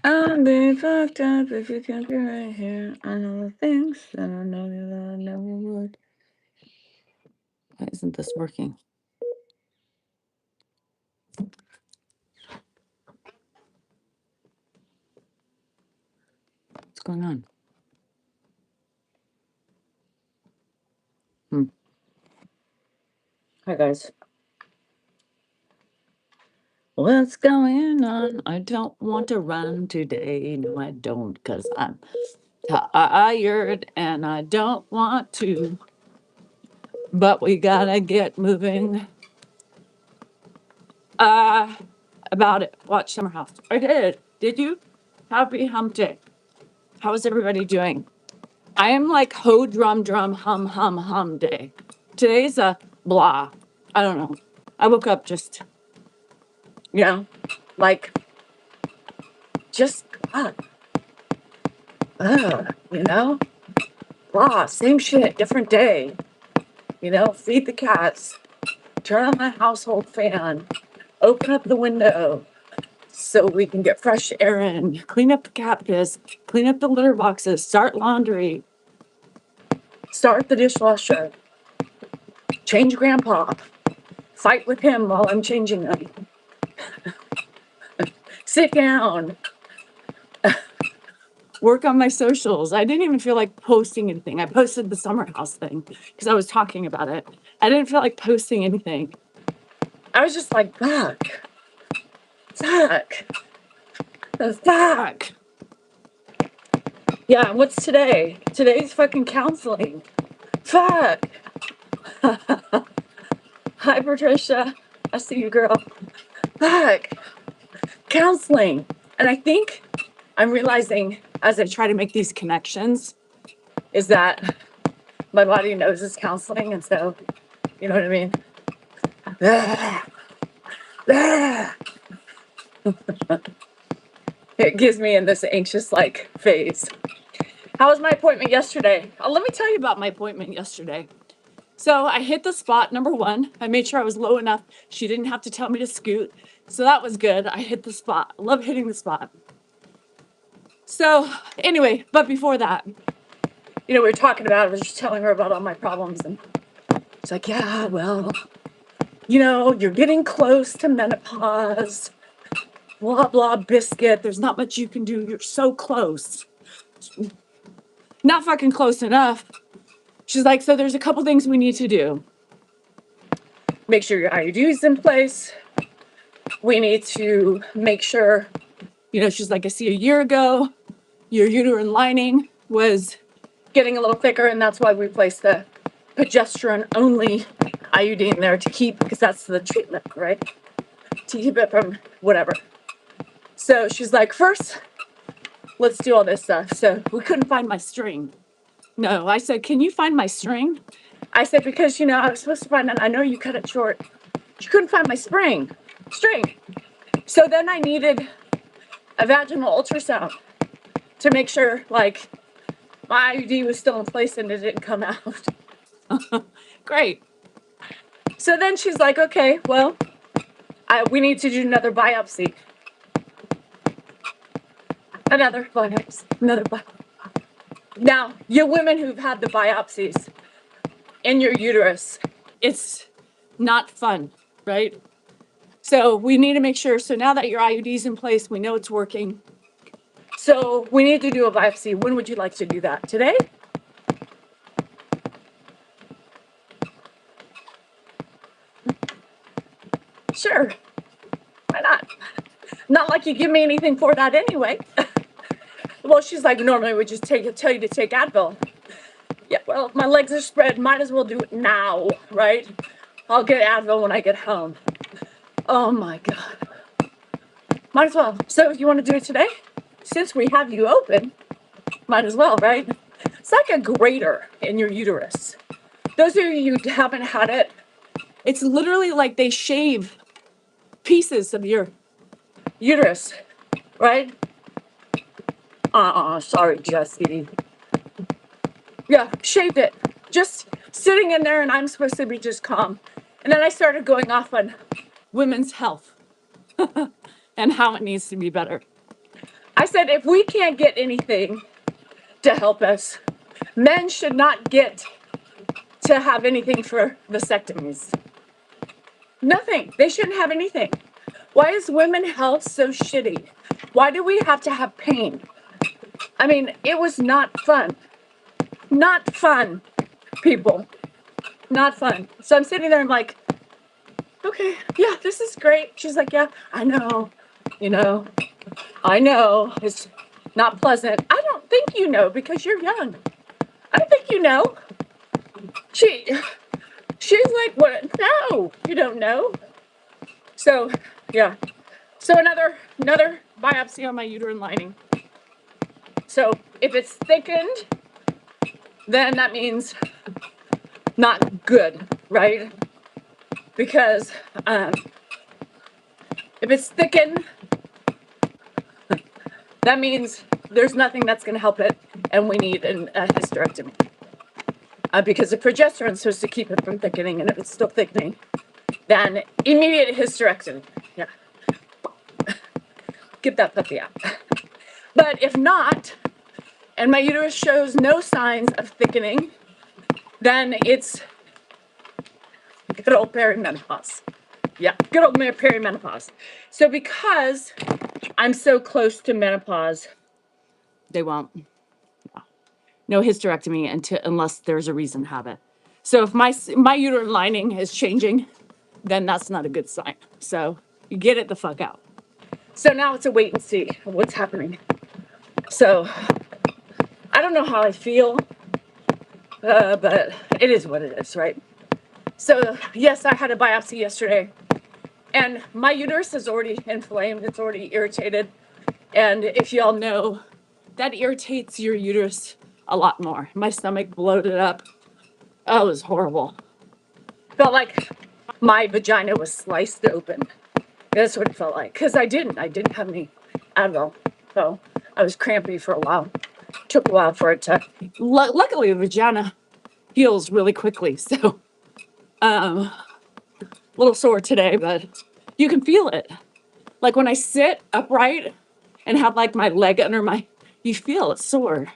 I'll be fucked up if you can't be right here. I know the things that I know that I never would. Why isn't this working? What's going on? Hi, guys. What's going on? I don't want to run today. No, I don't, because I'm tired and I don't want to. But we gotta get moving. About it. Watch Summer House. I did. Did you? Happy hump day. How is everybody doing? I am like ho drum drum hum hum hum day. Today's a blah. I don't know. I woke up just, you know, like just you know, blah, same shit, different day. You know, feed the cats, turn on my household fan, open up the window so we can get fresh air in, clean up the cat piss, clean up the litter boxes, start laundry, start the dishwasher, change grandpa, fight with him while I'm changing them, sit down, work on my socials. I didn't even feel like posting anything. I posted the Summer House thing because I was talking about it. I didn't feel like posting anything. I was just like, fuck. Yeah, what's today? Today's fucking counseling. Fuck. Hi, Patricia. I see you, girl. Fuck. Counseling. And I think I'm realizing as I try to make these connections is that my body knows it's counseling. And so, you know what I mean? It gives me in this anxious like phase. How was my appointment yesterday? Let me tell you about my appointment yesterday. So I hit the spot, number one. I made sure I was low enough. She didn't have to tell me to scoot. So that was good. I hit the spot. I love hitting the spot. So anyway, but before that, we were talking about, I was just telling her about all my problems. And it's like, yeah, well, you're getting close to menopause. Blah, blah, biscuit. There's not much you can do. You're so close. Not fucking close enough. She's like, so there's a couple things we need to do. Make sure your IUD is in place. We need to make sure, she's like, I see a year ago, your uterine lining was getting a little thicker, and that's why we placed the progesterone only IUD in there to keep, because that's the treatment, right? To keep it from whatever. So she's like, first, let's do all this stuff. So we couldn't find my string. No, I said, can you find my string? I said, because, I was supposed to find it. I know you cut it short. She couldn't find my string. So then I needed a vaginal ultrasound to make sure, like, my IUD was still in place and it didn't come out. Great. So then she's like, okay, well, we need to do another biopsy. Another biopsy. Now, you women who've had the biopsies in your uterus, it's not fun, right? So we need to make sure. So now that your IUD's in place, we know it's working. So we need to do a biopsy. When would you like to do that? Today? Sure. Why not? Not like you give me anything for that anyway. Well, she's like, normally we just tell you to take Advil. Yeah, well, if my legs are spread, might as well do it now, right? I'll get Advil when I get home. Oh my God. Might as well. So you want to do it today? Since we have you open, might as well, right? It's like a grater in your uterus. Those of you who haven't had it, it's literally like they shave pieces of your uterus, right? Sorry, Jesse. Yeah, shaved it. Just sitting in there, and I'm supposed to be just calm. And then I started going off on women's health and how it needs to be better. I said, if we can't get anything to help us, men should not get to have anything for vasectomies. Nothing. They shouldn't have anything. Why is women's health so shitty? Why do we have to have pain? I mean, it was not fun. Not fun, people. Not fun. So I'm sitting there, I'm like, okay, yeah, this is great. She's like, yeah, I know, I know it's not pleasant. I don't think you know because you're young. I don't think you know. She's like, what? No, you don't know. So, yeah. So another biopsy on my uterine lining. So if it's thickened, then that means not good, right? Because if it's thickened, that means there's nothing that's going to help it, and we need a hysterectomy. Because the progesterone is supposed to keep it from thickening, and if it's still thickening, then immediate hysterectomy. Yeah. Get that puppy out. But if not, and my uterus shows no signs of thickening, then it's good old perimenopause. Yeah, good old perimenopause. So because I'm so close to menopause, they won't. No hysterectomy unless there's a reason to have it. So if my uterine lining is changing, then that's not a good sign. So you get it the fuck out. So now it's a wait and see of what's happening. So I don't know how I feel, but it is what it is, right? So yes, I had a biopsy yesterday, and my uterus is already inflamed. It's already irritated. And if y'all know, that irritates your uterus a lot more. My stomach bloated up. Oh, it was horrible. Felt like my vagina was sliced open. That's what it felt like. Because I didn't have any Advil. So I was crampy for a while. Took a while for it to. Luckily, the vagina heals really quickly. So, a little sore today, but you can feel it. Like when I sit upright and have like my leg under you feel it sore.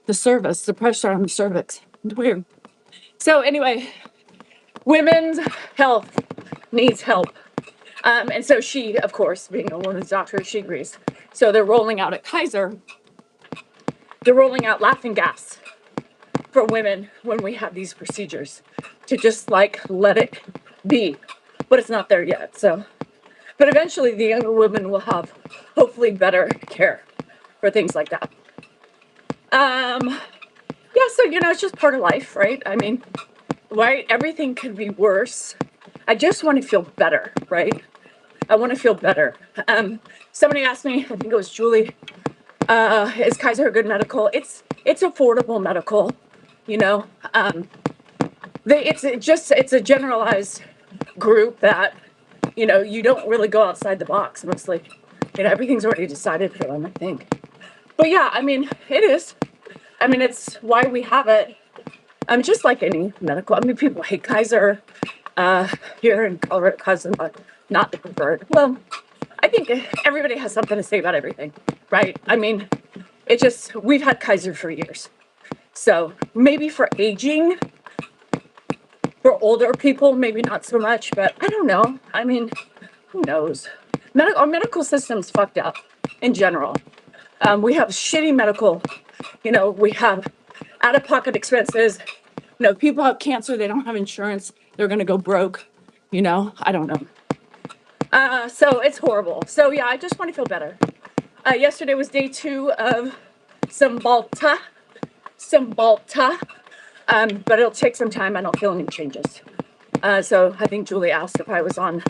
The pressure on the cervix. It's weird. So anyway, women's health needs help. And so she, of course, being a women's doctor, she agrees. So they're rolling out at Kaiser, they're rolling out laughing gas for women when we have these procedures to just like let it be. But it's not there yet. So, but eventually the younger women will have hopefully better care for things like that. Yeah, so, it's just part of life, right? I mean, right? Everything could be worse. I just want to feel better, right? I want to feel better. Somebody asked me, I think it was Julie, is Kaiser a good medical? It's affordable medical, it's a generalized group that, you don't really go outside the box mostly. Everything's already decided for them, I think. But yeah, I mean, it is. I mean, it's why we have it. Just like any medical. I mean, people hate Kaiser here in Colorado because I'm not the preferred. Well, I think everybody has something to say about everything, right? I mean, we've had Kaiser for years. So maybe for aging, for older people, maybe not so much, but I don't know. I mean, who knows? Our medical system's fucked up in general. We have shitty medical, we have out-of-pocket expenses. People have cancer, they don't have insurance, they're going to go broke, I don't know. So it's horrible. So yeah, I just want to feel better. Yesterday was day 2 of Cymbalta. But it'll take some time. I don't feel any changes. So I think Julie asked if I was on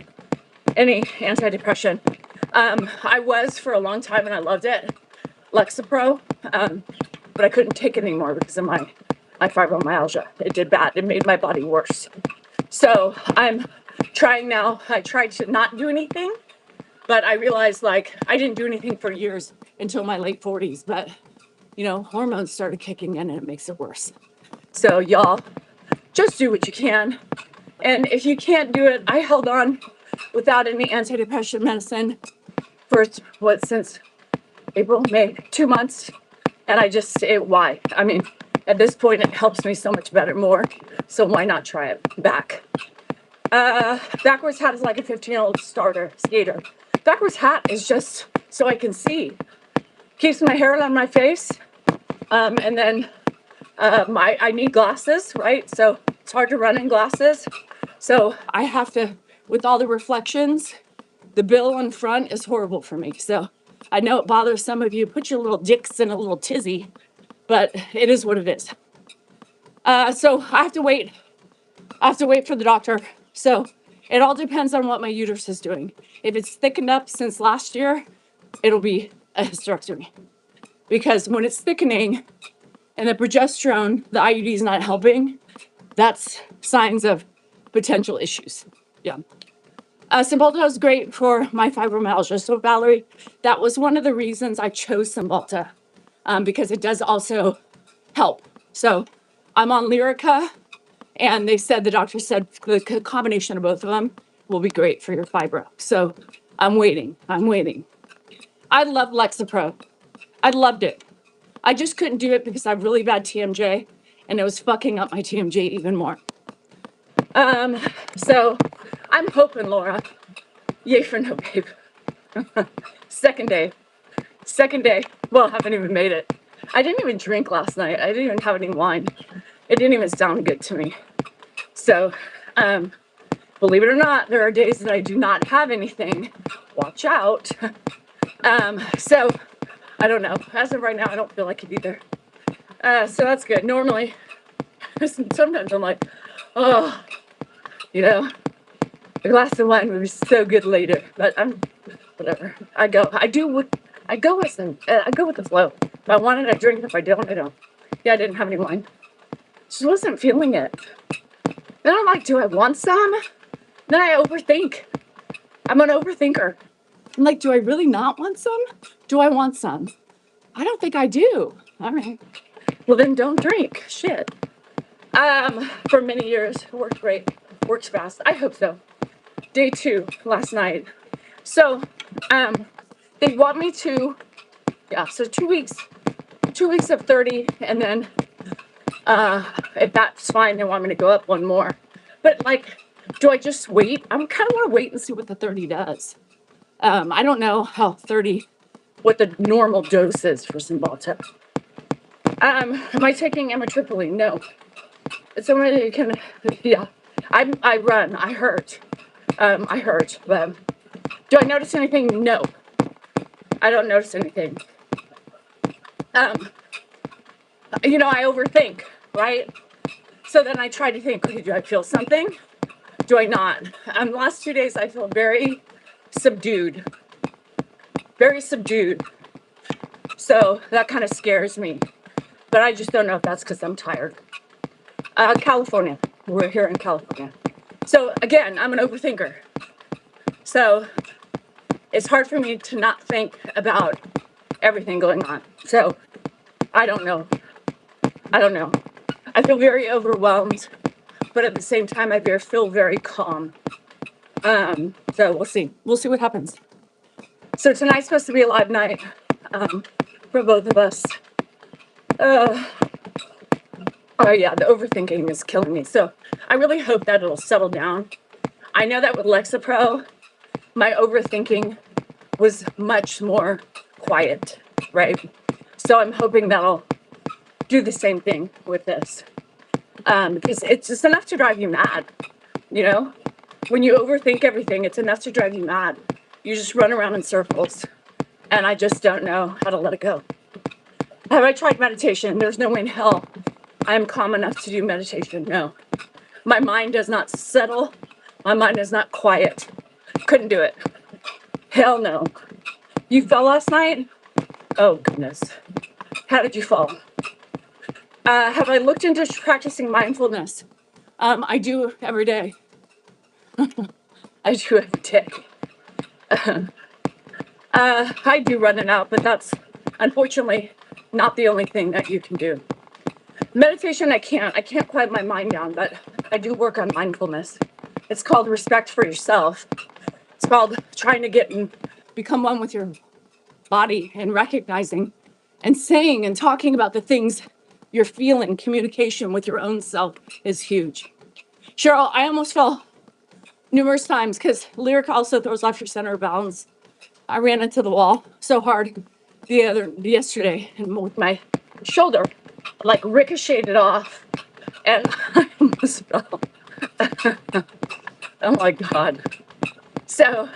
any antidepressant. I was for a long time and I loved it. Lexapro. But I couldn't take it anymore because of my fibromyalgia. It did bad. It made my body worse. So I'm trying now. I tried to not do anything, but I realized I didn't do anything for years until my late 40s. But, hormones started kicking in and it makes it worse. So y'all, just do what you can. And if you can't do it, I held on without any antidepressant medicine for since April, May, 2 months. And why? I mean, at this point, it helps me so much better, more. So why not try it back? Backwards hat is like a 15-year-old skater. Backwards hat is just so I can see. Keeps my hair on my face. And then I need glasses, right? So it's hard to run in glasses. So I have to, with all the reflections, the bill in front is horrible for me. So I know it bothers some of you. Put your little dicks in a little tizzy, but it is what it is. So I have to wait. I have to wait for the doctor. So it all depends on what my uterus is doing. If it's thickened up since last year, it'll be a hysterectomy. Because when it's thickening and the progesterone, the IUD is not helping, that's signs of potential issues. Yeah. Cymbalta is great for my fibromyalgia. So Valerie, that was one of the reasons I chose Cymbalta, because it does also help. So I'm on Lyrica, and the doctor said the combination of both of them will be great for your fibro. So I'm waiting. I love Lexapro. I loved it. I just couldn't do it because I have really bad TMJ, and it was fucking up my TMJ even more. So I'm hoping, Laura, yay for no babe. Second day. Well, I haven't even made it. I didn't even drink last night. I didn't even have any wine. It didn't even sound good to me. So, believe it or not, there are days that I do not have anything. Watch out. So I don't know. As of right now, I don't feel like it either. So that's good. Normally, sometimes I'm like, oh, a glass of wine would be so good later. But whatever. I go with the flow. If I want it, I drink. If I don't, I don't. Yeah, I didn't have any wine. Just wasn't feeling it. Then I'm like, do I want some? Then I overthink. I'm an overthinker. I'm like, do I really not want some? Do I want some? I don't think I do. All right. Well, then don't drink. Shit. For many years, worked great. Works fast. I hope so. Day 2 last night. So, they want me to, so 2 weeks. 2 weeks of 30, and then if that's fine, they want me to go up one more. But do I just wait? I'm kind of want to wait and see what the 30 does. I don't know what the normal dose is for Cymbalta. Am I taking amitriptyline? No. It's somebody who can, I run, I hurt. But do I notice anything? No. I don't notice anything. I overthink, right? So then I try to think, okay, do I feel something? Do I not? The last 2 days I feel very subdued. So that kind of scares me. But I just don't know if that's because I'm tired. California. We're here in California. So again, I'm an overthinker. So it's hard for me to not think about everything going on. So I don't know. I feel very overwhelmed, but at the same time, I feel very calm. So we'll see. We'll see what happens. So tonight's supposed to be a live night for both of us. Oh yeah, the overthinking is killing me. So I really hope that it'll settle down. I know that with Lexapro, my overthinking was much more quiet, right? So I'm hoping that'll do the same thing with this. Because it's just enough to drive you mad, When you overthink everything, it's enough to drive you mad. You just run around in circles. And I just don't know how to let it go. Have I tried meditation? There's no way in hell I am calm enough to do meditation. No. My mind does not settle. My mind is not quiet. Couldn't do it. Hell no. You fell last night? Oh, goodness. How did you fall? Have I looked into practicing mindfulness? I do every day. I do every day. I do run it out, but that's unfortunately not the only thing that you can do. Meditation, I can't quiet my mind down, but I do work on mindfulness. It's called respect for yourself. It's called trying to become one with your body and recognizing and saying and talking about the things you're feeling. Communication with your own self is huge. Cheryl, I almost fell numerous times because Lyric also throws off your center of balance. I ran into the wall so hard yesterday and with my shoulder like ricocheted off and I almost fell. Oh my God. So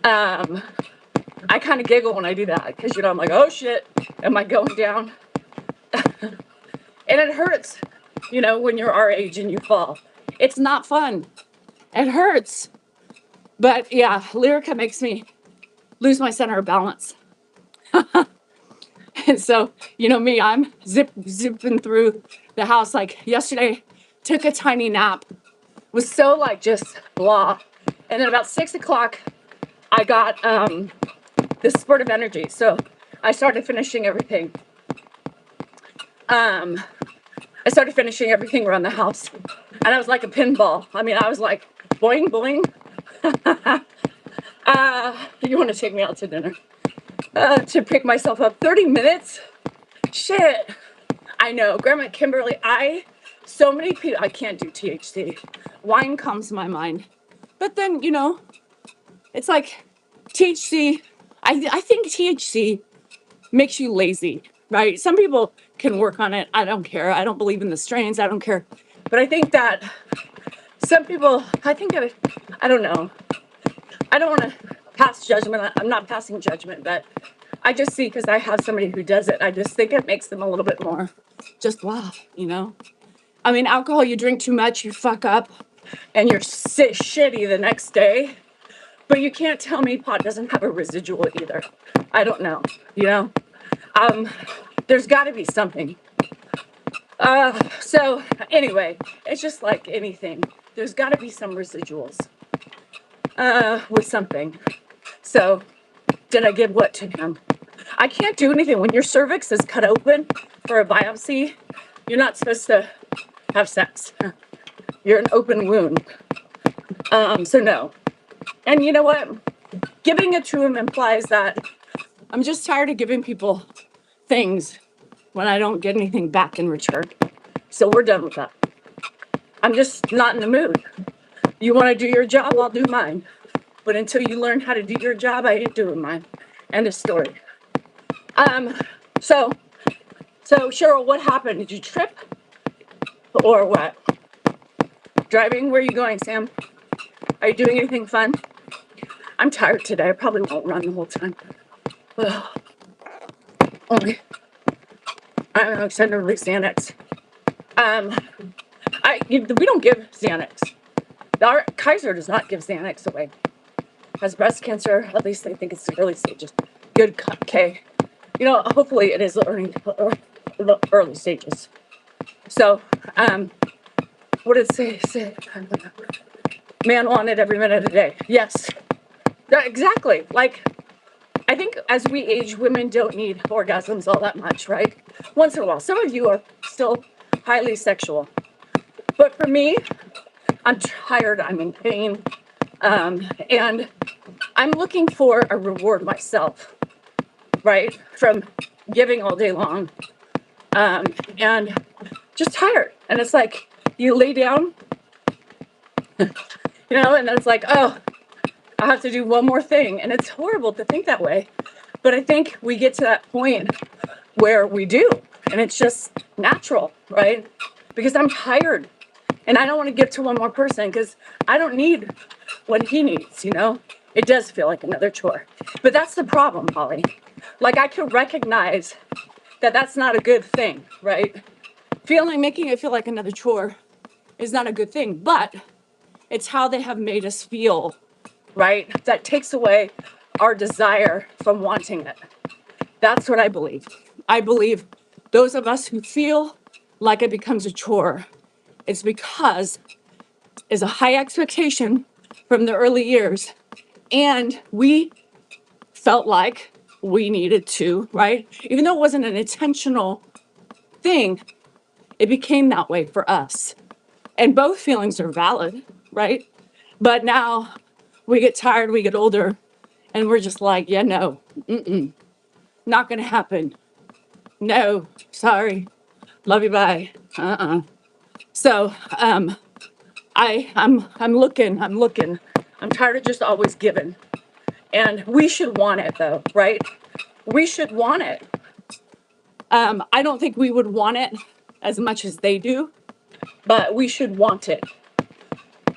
I kind of giggle when I do that because, I'm like, oh shit, am I going down? And it hurts, when you're our age and you fall. It's not fun. It hurts. But yeah, Lyrica makes me lose my center of balance. And so, me, I'm zipping through the house. Like yesterday, took a tiny nap, was so like just blah. And then about 6 o'clock, I got this spurt of energy. So I started finishing everything. I started finishing everything around the house. And I was like a pinball. I mean, I was like, boing, boing. You want to take me out to dinner? To pick myself up. 30 minutes? Shit. I know. Grandma Kimberly, so many people, I can't do THC. Wine comes to my mind. But then, it's like THC, I think THC makes you lazy, right? Some people can work on it. I don't care. I don't believe in the strains. I don't care. But I think that some people, I don't know. I don't want to pass judgment. I'm not passing judgment, but I just see, because I have somebody who does it, I just think it makes them a little bit more just wow, I mean, alcohol, you drink too much, you fuck up, and you're shitty the next day. But you can't tell me pot doesn't have a residual either. I don't know, There's got to be something. So anyway, it's just like anything. There's got to be some residuals with something. So did I give what to him? I can't do anything. When your cervix is cut open for a biopsy, you're not supposed to have sex. You're an open wound. So no. And you know what? Giving it to him implies that I'm just tired of giving people things when I don't get anything back in return. So we're done with that. I'm just not in the mood. You want to do your job, I'll do mine. But until you learn how to do your job, I ain't doing mine. End of story. So Cheryl, what happened? Did you trip? Or what? Driving? Where are you going, Sam? Are you doing anything fun? I'm tired today. I probably won't run the whole time. Okay. I don't know, send her Xanax. We don't give Xanax. Our Kaiser does not give Xanax away. Has breast cancer, at least they think it's the early stages. Good K. Hopefully it is the early stages. So, what did it say? Man wanted every minute of the day. Yes. Exactly. Like, I think as we age, women don't need orgasms all that much, right? Once in a while. Some of you are still highly sexual. But for me, I'm tired, I'm in pain, and I'm looking for a reward myself, right? From giving all day long, and just tired. And it's like, you lay down, and then it's like, oh, I have to do one more thing. And it's horrible to think that way. But I think we get to that point where we do, and it's just natural, right? Because I'm tired. And I don't want to give to one more person because I don't need what he needs, It does feel like another chore. But that's the problem, Holly. Like, I can recognize that that's not a good thing, right? Making it feel like another chore is not a good thing, but it's how they have made us feel, right? That takes away our desire from wanting it. That's what I believe. I believe those of us who feel like it becomes a chore, it's because it's a high expectation from the early years. And we felt like we needed to, right? Even though it wasn't an intentional thing, it became that way for us. And both feelings are valid, right? But now we get tired, we get older, And we're just like, yeah, no, not gonna happen. No, sorry. Love you, bye. So I'm looking. I'm tired of just always giving. And we should want it though, right? We should want it. I don't think we would want it as much as they do, but we should want it.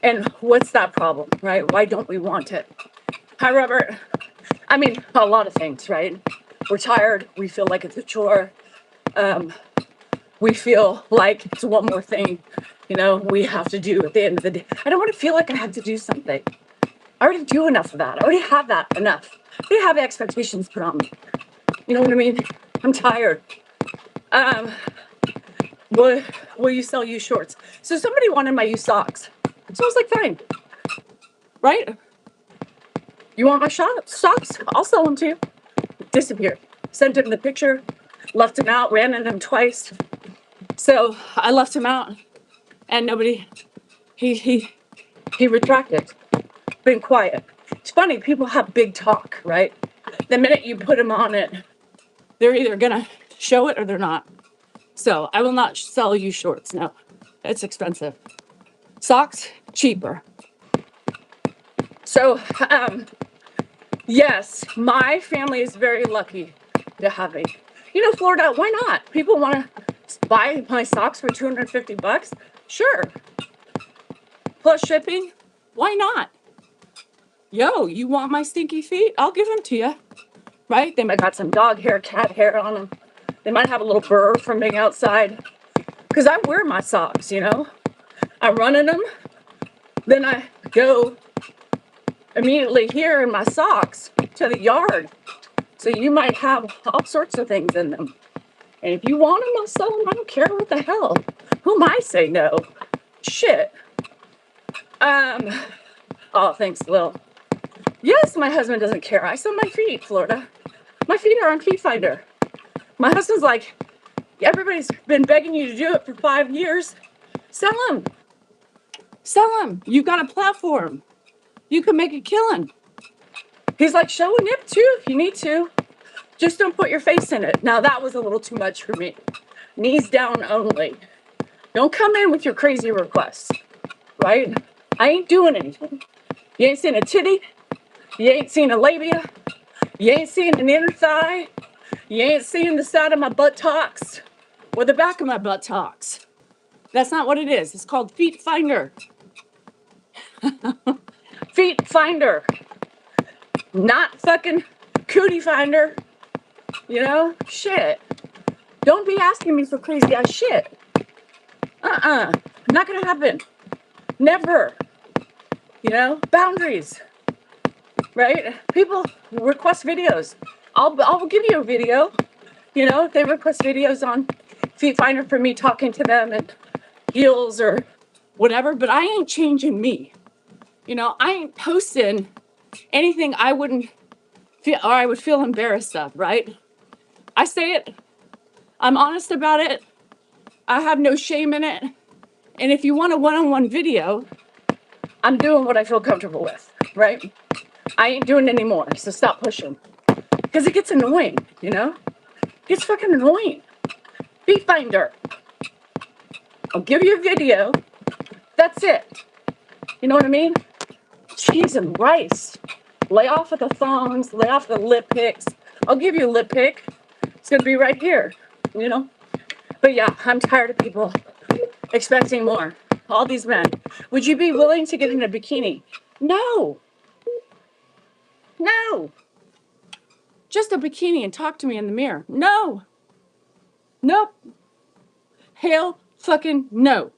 And what's that problem, right? Why don't we want it? Hi, Robert. I mean, a lot of things, right? We're tired. We feel like it's a chore. We feel like it's one more thing, we have to do at the end of the day. I don't want to feel like I have to do something. I already do enough of that. I already have that enough. I already have expectations put on me. You know what I mean? I'm tired. Will you sell used shorts? So somebody wanted my used socks. So I was like, fine. Right? You want my socks? I'll sell them to you. Disappeared. Sent him the picture. Left him out. Ran into him twice. So I left him out. And nobody, he retracted. Been quiet. It's funny, people have big talk, right? The minute you put them on it, they're either gonna show it or they're not. So I will not sell you shorts. No, it's expensive. Socks, cheaper. So, yes, my family is very lucky to have me. Florida, why not? People want to buy my socks for $250? Sure. Plus shipping, why not? Yo, you want my stinky feet? I'll give them to you. Right? They might got some dog hair, cat hair on them. They might have a little burr from being outside. Because I wear my socks, I'm running them. Then I go immediately here in my socks to the yard. So you might have all sorts of things in them. And if you want them, I'll sell them. I don't care what the hell. Who am I to say no? Shit. Oh, thanks, Lil. Yes, my husband doesn't care. I sell my feet, Florida. My feet are on Feet Finder. My husband's like, everybody's been begging you to do it for 5 years. Sell them. Sell them. You got a platform. You can make a killing. He's like, show a nip too if you need to. Just don't put your face in it. Now that was a little too much for me. Knees down only. Don't come in with your crazy requests, right? I ain't doing anything. You ain't seen a titty. You ain't seen a labia. You ain't seen an inner thigh. You ain't seen the side of my buttocks or the back of my buttocks. That's not what it is. It's called Feet Finder. Feet Finder. Not fucking Cootie Finder. Shit. Don't be asking me for crazy ass shit. Not gonna happen. Never. Boundaries. Right? People request videos. I'll give you a video. If they request videos on Feet Finder for me talking to them and heels or whatever, but I ain't changing me. I ain't posting anything I wouldn't feel or I would feel embarrassed of, right? I say it. I'm honest about it. I have no shame in it. And if you want a one-on-one video, I'm doing what I feel comfortable with, right? I ain't doing it anymore, so stop pushing. Because it gets annoying, It gets fucking annoying. Feet Finder. I'll give you a video. That's it. You know what I mean? Cheese and rice. Lay off of the thongs. Lay off the lip picks. I'll give you a lip pick. It's going to be right here, But yeah, I'm tired of people expecting more. All these men. Would you be willing to get in a bikini? No. No. Just a bikini and talk to me in the mirror. No. Nope. Hell fucking no.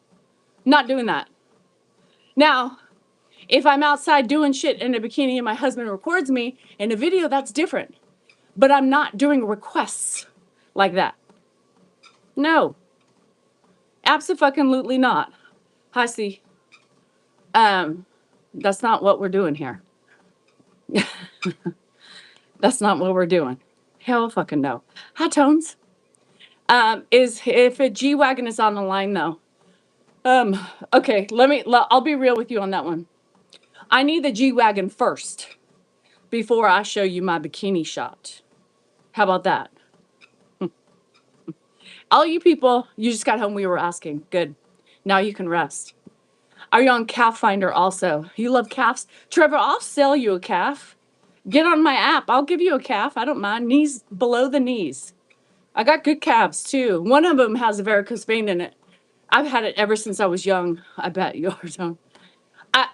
Not doing that. Now, if I'm outside doing shit in a bikini and my husband records me in a video, that's different. But I'm not doing requests like that. No. Abso-fucking-lutely not. Hi, C. That's not what we're doing here. That's not what we're doing. Hell fucking no. Hi, Tones. Is if a G-Wagon is on the line though. Okay, I'll be real with you on that one. I need the G-Wagon first. before I show you my bikini shot. How about that? All you people, you just got home, we were asking. Good. Now you can rest. Are you on Calf Finder also? You love calves? Trevor, I'll sell you a calf. Get on my app. I'll give you a calf. I don't mind. Knees below the knees. I got good calves too. One of them has a varicose vein in it. I've had it ever since I was young. I bet yours don't. I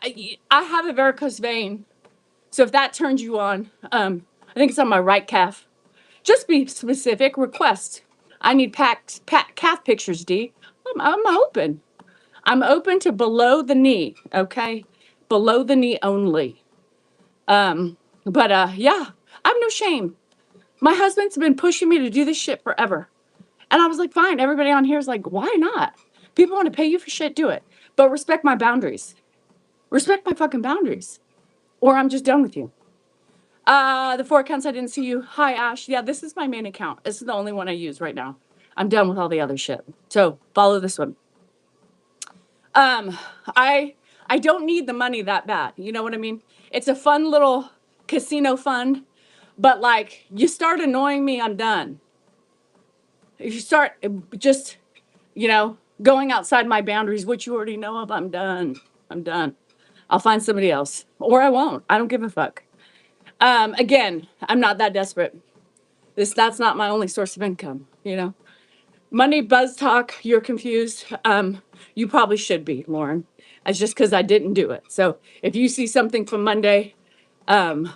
have a varicose vein. So if that turns you on, I think it's on my right calf. Just be specific. Request. I need calf pictures, D. I'm open. I'm open to below the knee, okay? Below the knee only. Yeah, I have no shame. My husband's been pushing me to do this shit forever. And I was like, fine. Everybody on here is like, why not? People want to pay you for shit, do it. But respect my boundaries. Respect my fucking boundaries. Or I'm just done with you. The 4 accounts I didn't see you. Hi, Ash. Yeah, this is my main account. This is the only one I use right now. I'm done with all the other shit. So follow this one. I don't need the money that bad. You know what I mean? It's a fun little casino fund, but like you start annoying me, I'm done. If you start just, going outside my boundaries, which you already know of, I'm done. I'm done. I'll find somebody else, or I won't. I don't give a fuck. Again, I'm not that desperate. That's not my only source of income, Monday Buzz Talk, you're confused. You probably should be, Lauren. It's just because I didn't do it. So if you see something from Monday, why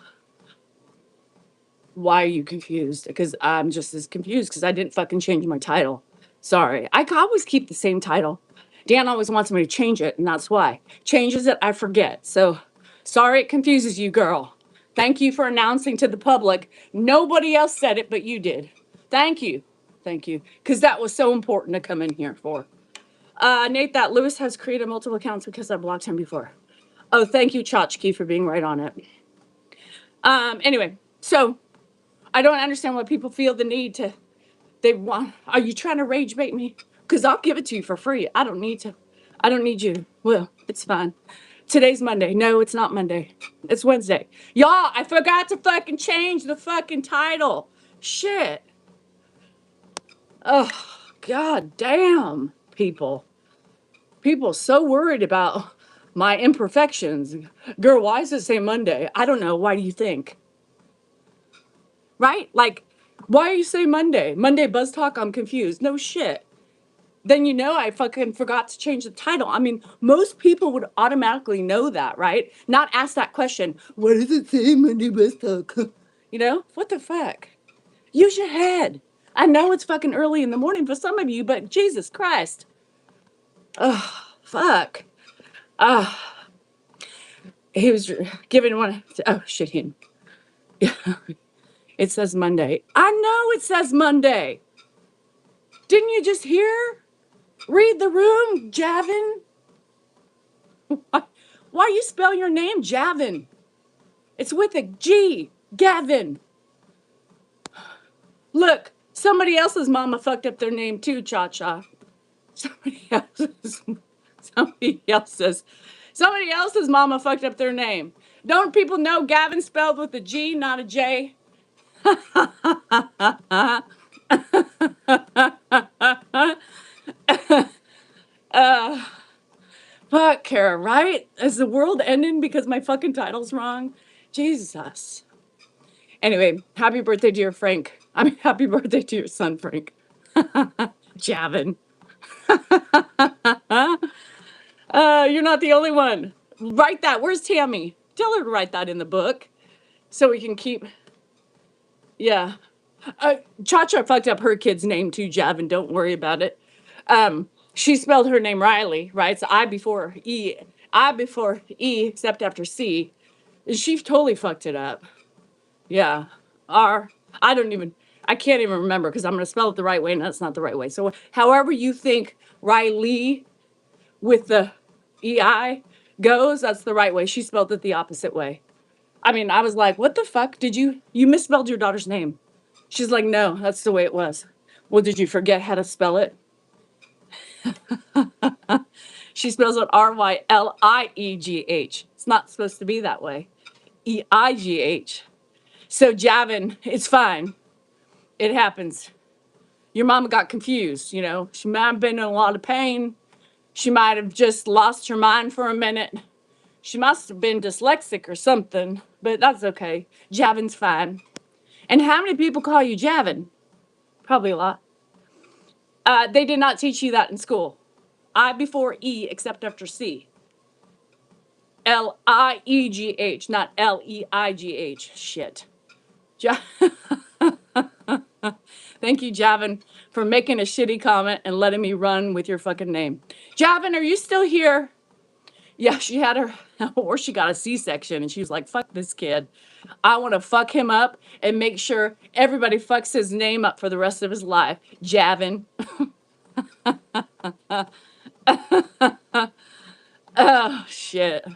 are you confused? Because I'm just as confused because I didn't fucking change my title. Sorry. I can always keep the same title. Dan always wants me to change it, and that's why. Changes it, I forget. So sorry it confuses you, girl. Thank you for announcing to the public. Nobody else said it, but you did. Thank you. Thank you. Because that was so important to come in here for. Nate, that Lewis has created multiple accounts because I blocked him before. Oh, thank you, Chachki, for being right on it. Anyway, so I don't understand why people feel the need to, are you trying to rage bait me? Because I'll give it to you for free. I don't need you. Well, it's fine. Today's Monday. No, it's not Monday. It's Wednesday. Y'all, I forgot to fucking change the fucking title. Shit. Oh, god damn, people. People so worried about my imperfections. Girl, why does it say Monday? I don't know. Why do you think? Right? Like, why are you saying Monday? Monday Buzz Talk, I'm confused. No shit. Then I fucking forgot to change the title. I mean, most people would automatically know that, right? Not ask that question. What does it say Monday Buzz Talk? What the fuck? Use your head. I know it's fucking early in the morning for some of you, but Jesus Christ. Oh, fuck. He was giving one. Oh, shit, him. It says Monday. I know it says Monday. Didn't you just hear? Read the room, Javin. Why you spell your name Javin? It's with a G. Gavin. Look, somebody else's mama fucked up their name too, Cha-Cha. Somebody else's mama fucked up their name. Don't people know Gavin spelled with a G, not a J? Fuck, Kara, right? Is the world ending because my fucking title's wrong? Jesus. Anyway, happy birthday to your Frank. I mean, happy birthday to your son, Frank. Javin. You're not the only one. Write that. Where's Tammy? Tell her to write that in the book so we can keep. Yeah. Cha-Cha fucked up her kid's name too, Javin. Don't worry about it. She spelled her name Riley, right? So I before E, except after C. She totally fucked it up. Yeah. I can't even remember because I'm going to spell it the right way and that's not the right way. So however you think Riley with the EI goes, that's the right way. She spelled it the opposite way. I mean, I was like, what the fuck? You misspelled your daughter's name. She's like, no, that's the way it was. Well, did you forget how to spell it? She spells it Ryliegh. It's not supposed to be that way. EIGH. So Javin, it's fine. It happens. Your mama got confused, you know. She might have been in a lot of pain. She might have just lost her mind for a minute. She must have been dyslexic or something, but that's okay. Javin's fine. And how many people call you Javin? Probably a lot. They did not teach you that in school. I before E except after C. Liegh, not Leigh. Shit. Thank you, Javin, for making a shitty comment and letting me run with your fucking name. Javin, are you still here? Yeah, she had her, or she got a C-section, and she was like, fuck this kid. I want to fuck him up and make sure everybody fucks his name up for the rest of his life. Javin. Oh, shit.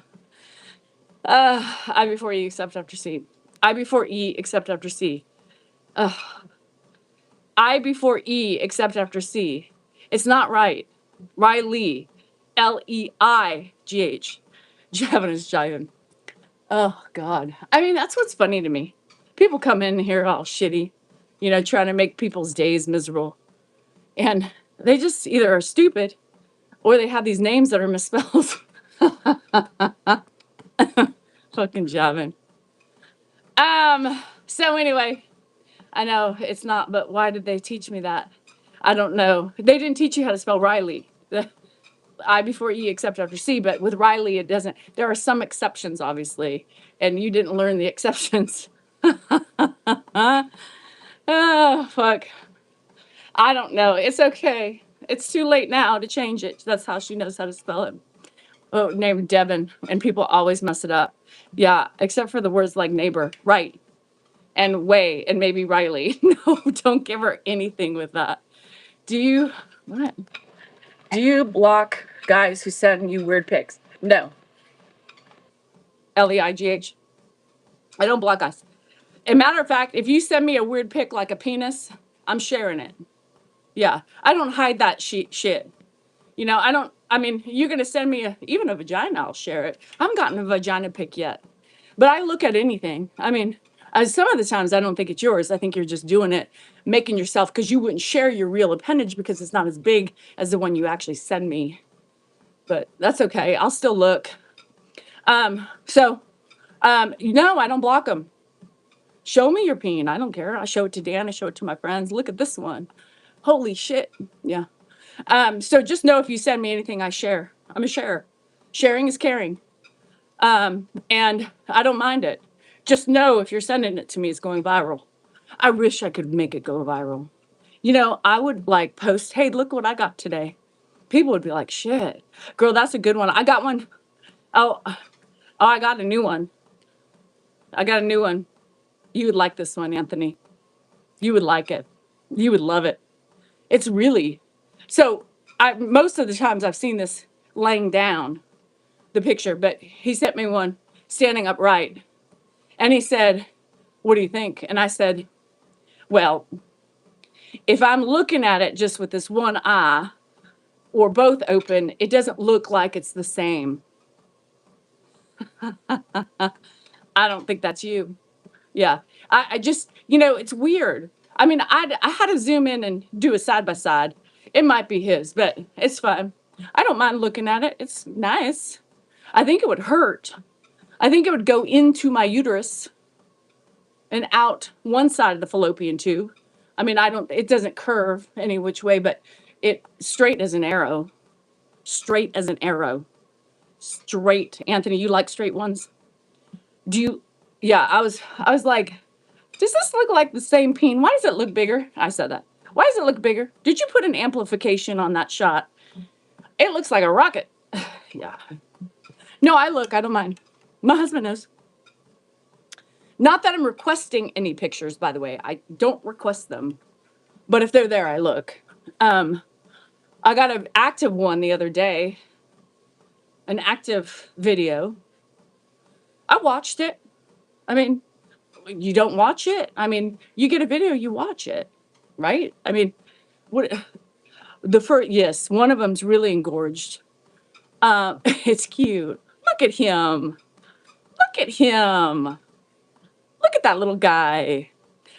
I before E except after C. I before E except after C. I before E except after C. It's not right. Riley. Leigh. Javin is Javin. Oh, God. I mean, that's what's funny to me. People come in here all shitty, you know, trying to make people's days miserable. And they just either are stupid or they have these names that are misspelled. Fucking Javin. So anyway, I know it's not, but why did they teach me that? I don't know. They didn't teach you how to spell Riley. The I before E except after C, but with Riley it doesn't. There are some exceptions, obviously, and you didn't learn the exceptions. Oh, fuck. I don't know. It's okay. It's too late now to change it. That's how she knows how to spell it. Oh, named Devin, and people always mess it up. Yeah, except for the words like neighbor, right, and way, and maybe Riley. No, don't give her anything with that. Do you what? Do you block guys who send you weird pics? No. Leigh. I don't block guys. As a matter of fact, if you send me a weird pic like a penis, I'm sharing it. Yeah, I don't hide that shit. You know, I don't. I mean, you're gonna send me even a vagina, I'll share it. I haven't gotten a vagina pic yet, but I look at anything. I mean, some of the times I don't think it's yours. I think you're just doing it, making yourself because you wouldn't share your real appendage because it's not as big as the one you actually send me. But that's okay. I'll still look. No, I don't block them. Show me your peen. I don't care. I show it to Dan. I show it to my friends. Look at this one. Holy shit. Yeah. So just know if you send me anything, I share. I'm a sharer. Sharing is caring. And I don't mind it. Just know if you're sending it to me, it's going viral. I wish I could make it go viral. You know, I would like post, hey, look what I got today. People would be like, shit, girl, that's a good one. I got one. Oh, I got a new one. I got a new one. You would like this one, Anthony. You would like it. You would love it. It's really so. Most of the times I've seen this laying down the picture, but he sent me one standing upright, and he said, "What do you think?" And I said, "Well, if I'm looking at it just with this one eye or both open, it doesn't look like it's the same." I don't think that's you. Yeah. I just, you know, it's weird. I mean, I had to zoom in and do a side by side. It might be his, but it's fine. I don't mind looking at it. It's nice. I think it would hurt. I think it would go into my uterus and out one side of the fallopian tube. I mean, it doesn't curve any which way, but it straight as an arrow. Straight as an arrow. Straight. Anthony, you like straight ones? Do you? Yeah, I was like, does this look like the same peen? Why does it look bigger? I said that. Why does it look bigger? Did you put an amplification on that shot? It looks like a rocket. Yeah. No, I don't mind. My husband knows. Not that I'm requesting any pictures, by the way. I don't request them. But if they're there, I look. I got an active one the other day, an active video. I watched it. I mean, you don't watch it. I mean, you get a video, you watch it, right? I mean, what the first? Yes, one of them's really engorged. It's cute. Look at him. Look at him. Look at that little guy.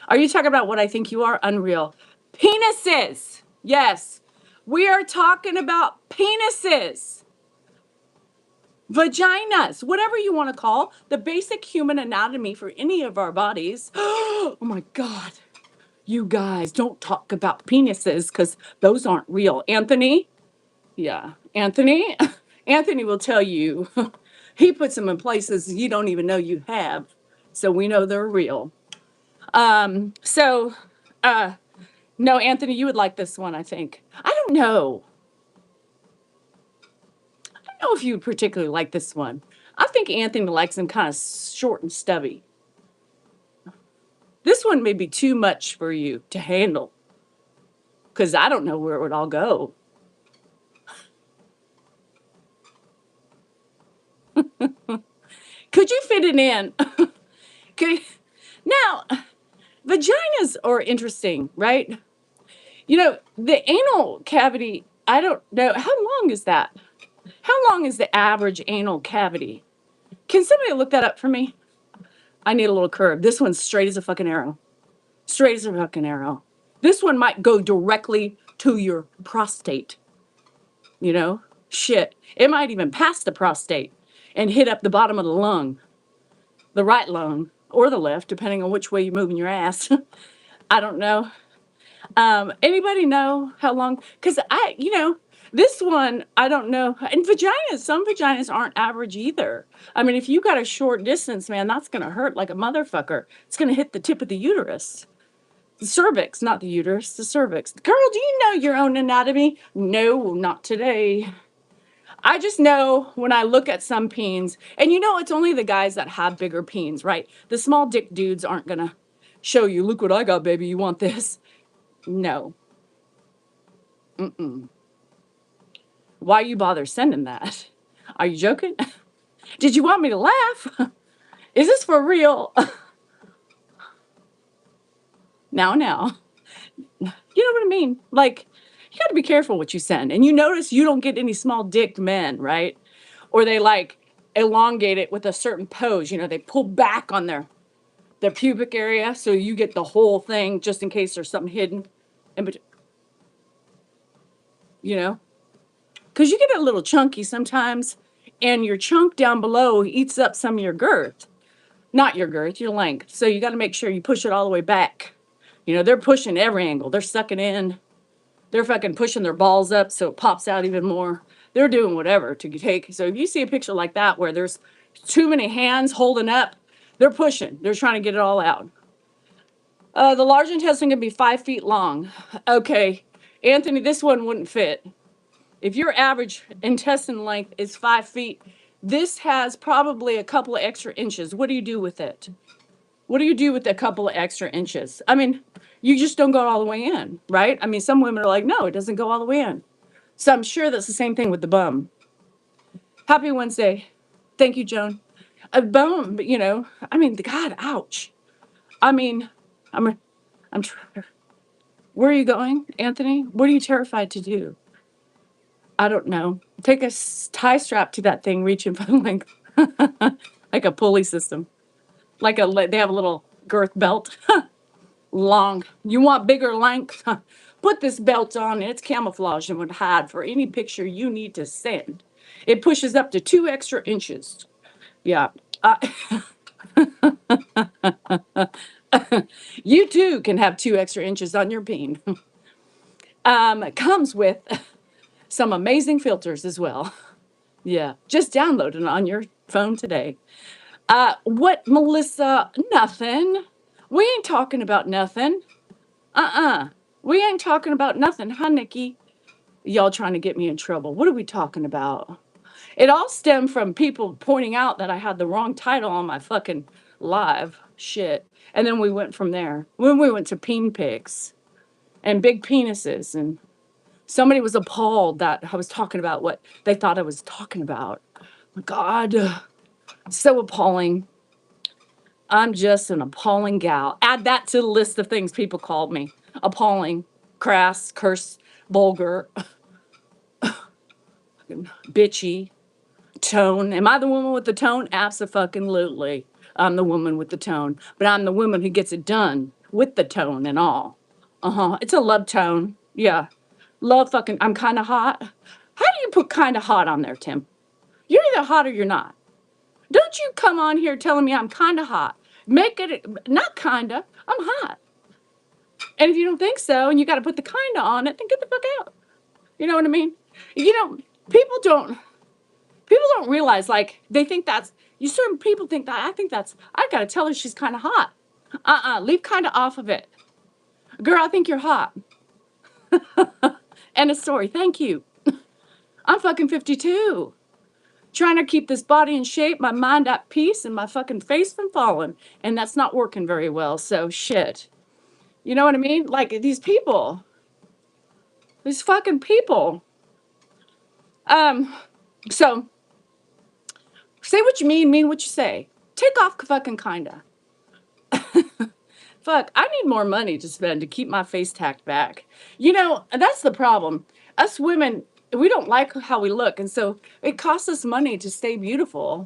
Are you talking about what I think you are? Unreal. Penises. Yes. We are talking about penises. Vaginas, whatever you want to call the basic human anatomy for any of our bodies. Oh my God. You guys don't talk about penises because those aren't real. Anthony? Yeah. Anthony? Anthony will tell you he puts them in places you don't even know you have. So we know they're real. So no, Anthony, you would like this one, I think. I don't know. I don't know if you would particularly like this one. I think Anthony likes them kind of short and stubby. This one may be too much for you to handle because I don't know where it would all go. Could you fit it in? Could, now, vaginas are interesting, right? You know, the anal cavity, I don't know. How long is that? How long is the average anal cavity? Can somebody look that up for me? I need a little curve. This one's straight as a fucking arrow. Straight as a fucking arrow. This one might go directly to your prostate. You know? Shit. It might even pass the prostate and hit up the bottom of the lung, the right lung, or the left, depending on which way you're moving your ass. I don't know. Anybody know how long? Because this one, I don't know. And vaginas, some vaginas aren't average either. I mean, if you got a short distance, man, that's going to hurt like a motherfucker. It's going to hit the tip of the uterus. The cervix, not the uterus, the cervix. Girl, do you know your own anatomy? No, not today. I just know when I look at some peens, and it's only the guys that have bigger peens, right? The small dick dudes aren't going to show you, look what I got, baby, you want this? No. Mm-mm. Why you bother sending that? Are you joking? Did you want me to laugh? Is this for real? Now. You know what I mean? Like, you got to be careful what you send. And you notice you don't get any small dicked men, right? Or they like elongate it with a certain pose. They pull back on their pubic area so you get the whole thing just in case there's something hidden. Because you get a little chunky sometimes, and your chunk down below eats up some of your girth. Not your girth, your length. So you got to make sure you push it all the way back. They're pushing every angle. They're sucking in. They're fucking pushing their balls up so it pops out even more. They're doing whatever to take. So if you see a picture like that where there's too many hands holding up, they're pushing. They're trying to get it all out. The large intestine can be 5 feet long. Okay, Anthony, this one wouldn't fit. If your average intestine length is 5 feet, this has probably a couple of extra inches. What do you do with it? What do you do with a couple of extra inches? I mean, you just don't go all the way in, right? I mean, some women are like, no, it doesn't go all the way in. So I'm sure that's the same thing with the bum. Happy Wednesday. Thank you, Joan. A bum, I mean, God, ouch. I mean, I'm where are you going, Anthony? What are you terrified to do? I don't know. Take a tie strap to that thing, reaching for the length. Like a pulley system. They have a little girth belt. Long. You want bigger length? Put this belt on, and it's camouflage and would hide for any picture you need to send. It pushes up to 2 extra inches. Yeah. You too can have 2 extra inches on your peen. It comes with some amazing filters as well. Yeah. Just download it on your phone today. What, Melissa? Nothing. We ain't talking about nothing. We ain't talking about nothing, huh, Nikki? Y'all trying to get me in trouble. What are we talking about? It all stemmed from people pointing out that I had the wrong title on my fucking live shit. And then we went from there. When we went to peen pics and big penises, and somebody was appalled that I was talking about what they thought I was talking about. My God, so appalling. I'm just an appalling gal. Add that to the list of things people called me. Appalling, crass, curse, vulgar, bitchy, tone. Am I the woman with the tone? Abso-fucking-lutely. I'm the woman with the tone, but I'm the woman who gets it done with the tone and all. It's a love tone. Yeah. Love fucking, I'm kind of hot. How do you put kind of hot on there, Tim? You're either hot or you're not. Don't you come on here telling me I'm kind of hot. Make it, not kind of, I'm hot. And if you don't think so and you got to put the kind of on it, then get the fuck out. You know what I mean? You know, people don't realize, like, they think that's, you certain people think that, I think that's, I got to tell her she's kind of hot. Leave kind of off of it. Girl, I think you're hot. End of story. Thank you. I'm fucking 52. Trying to keep this body in shape, my mind at peace, and my fucking face from falling. And that's not working very well. So shit. You know what I mean? Like these fucking people. So say what you mean what you say. Take off fucking kinda. Fuck, I need more money to spend to keep my face tacked back. You know, that's the problem. Us women, we don't like how we look. And so it costs us money to stay beautiful.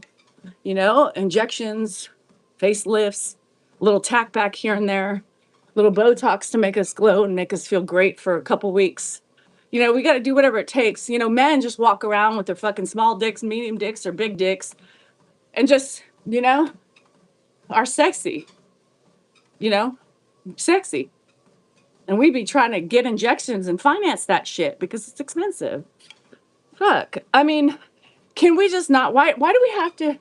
You know, injections, facelifts, little tack back here and there, little Botox to make us glow and make us feel great for a couple weeks. You know, we got to do whatever it takes. You know, men just walk around with their fucking small dicks, medium dicks, or big dicks and just, you know, are sexy, you know, sexy. And we be trying to get injections and finance that shit because it's expensive. Fuck. I mean, can we just not, why do we have to,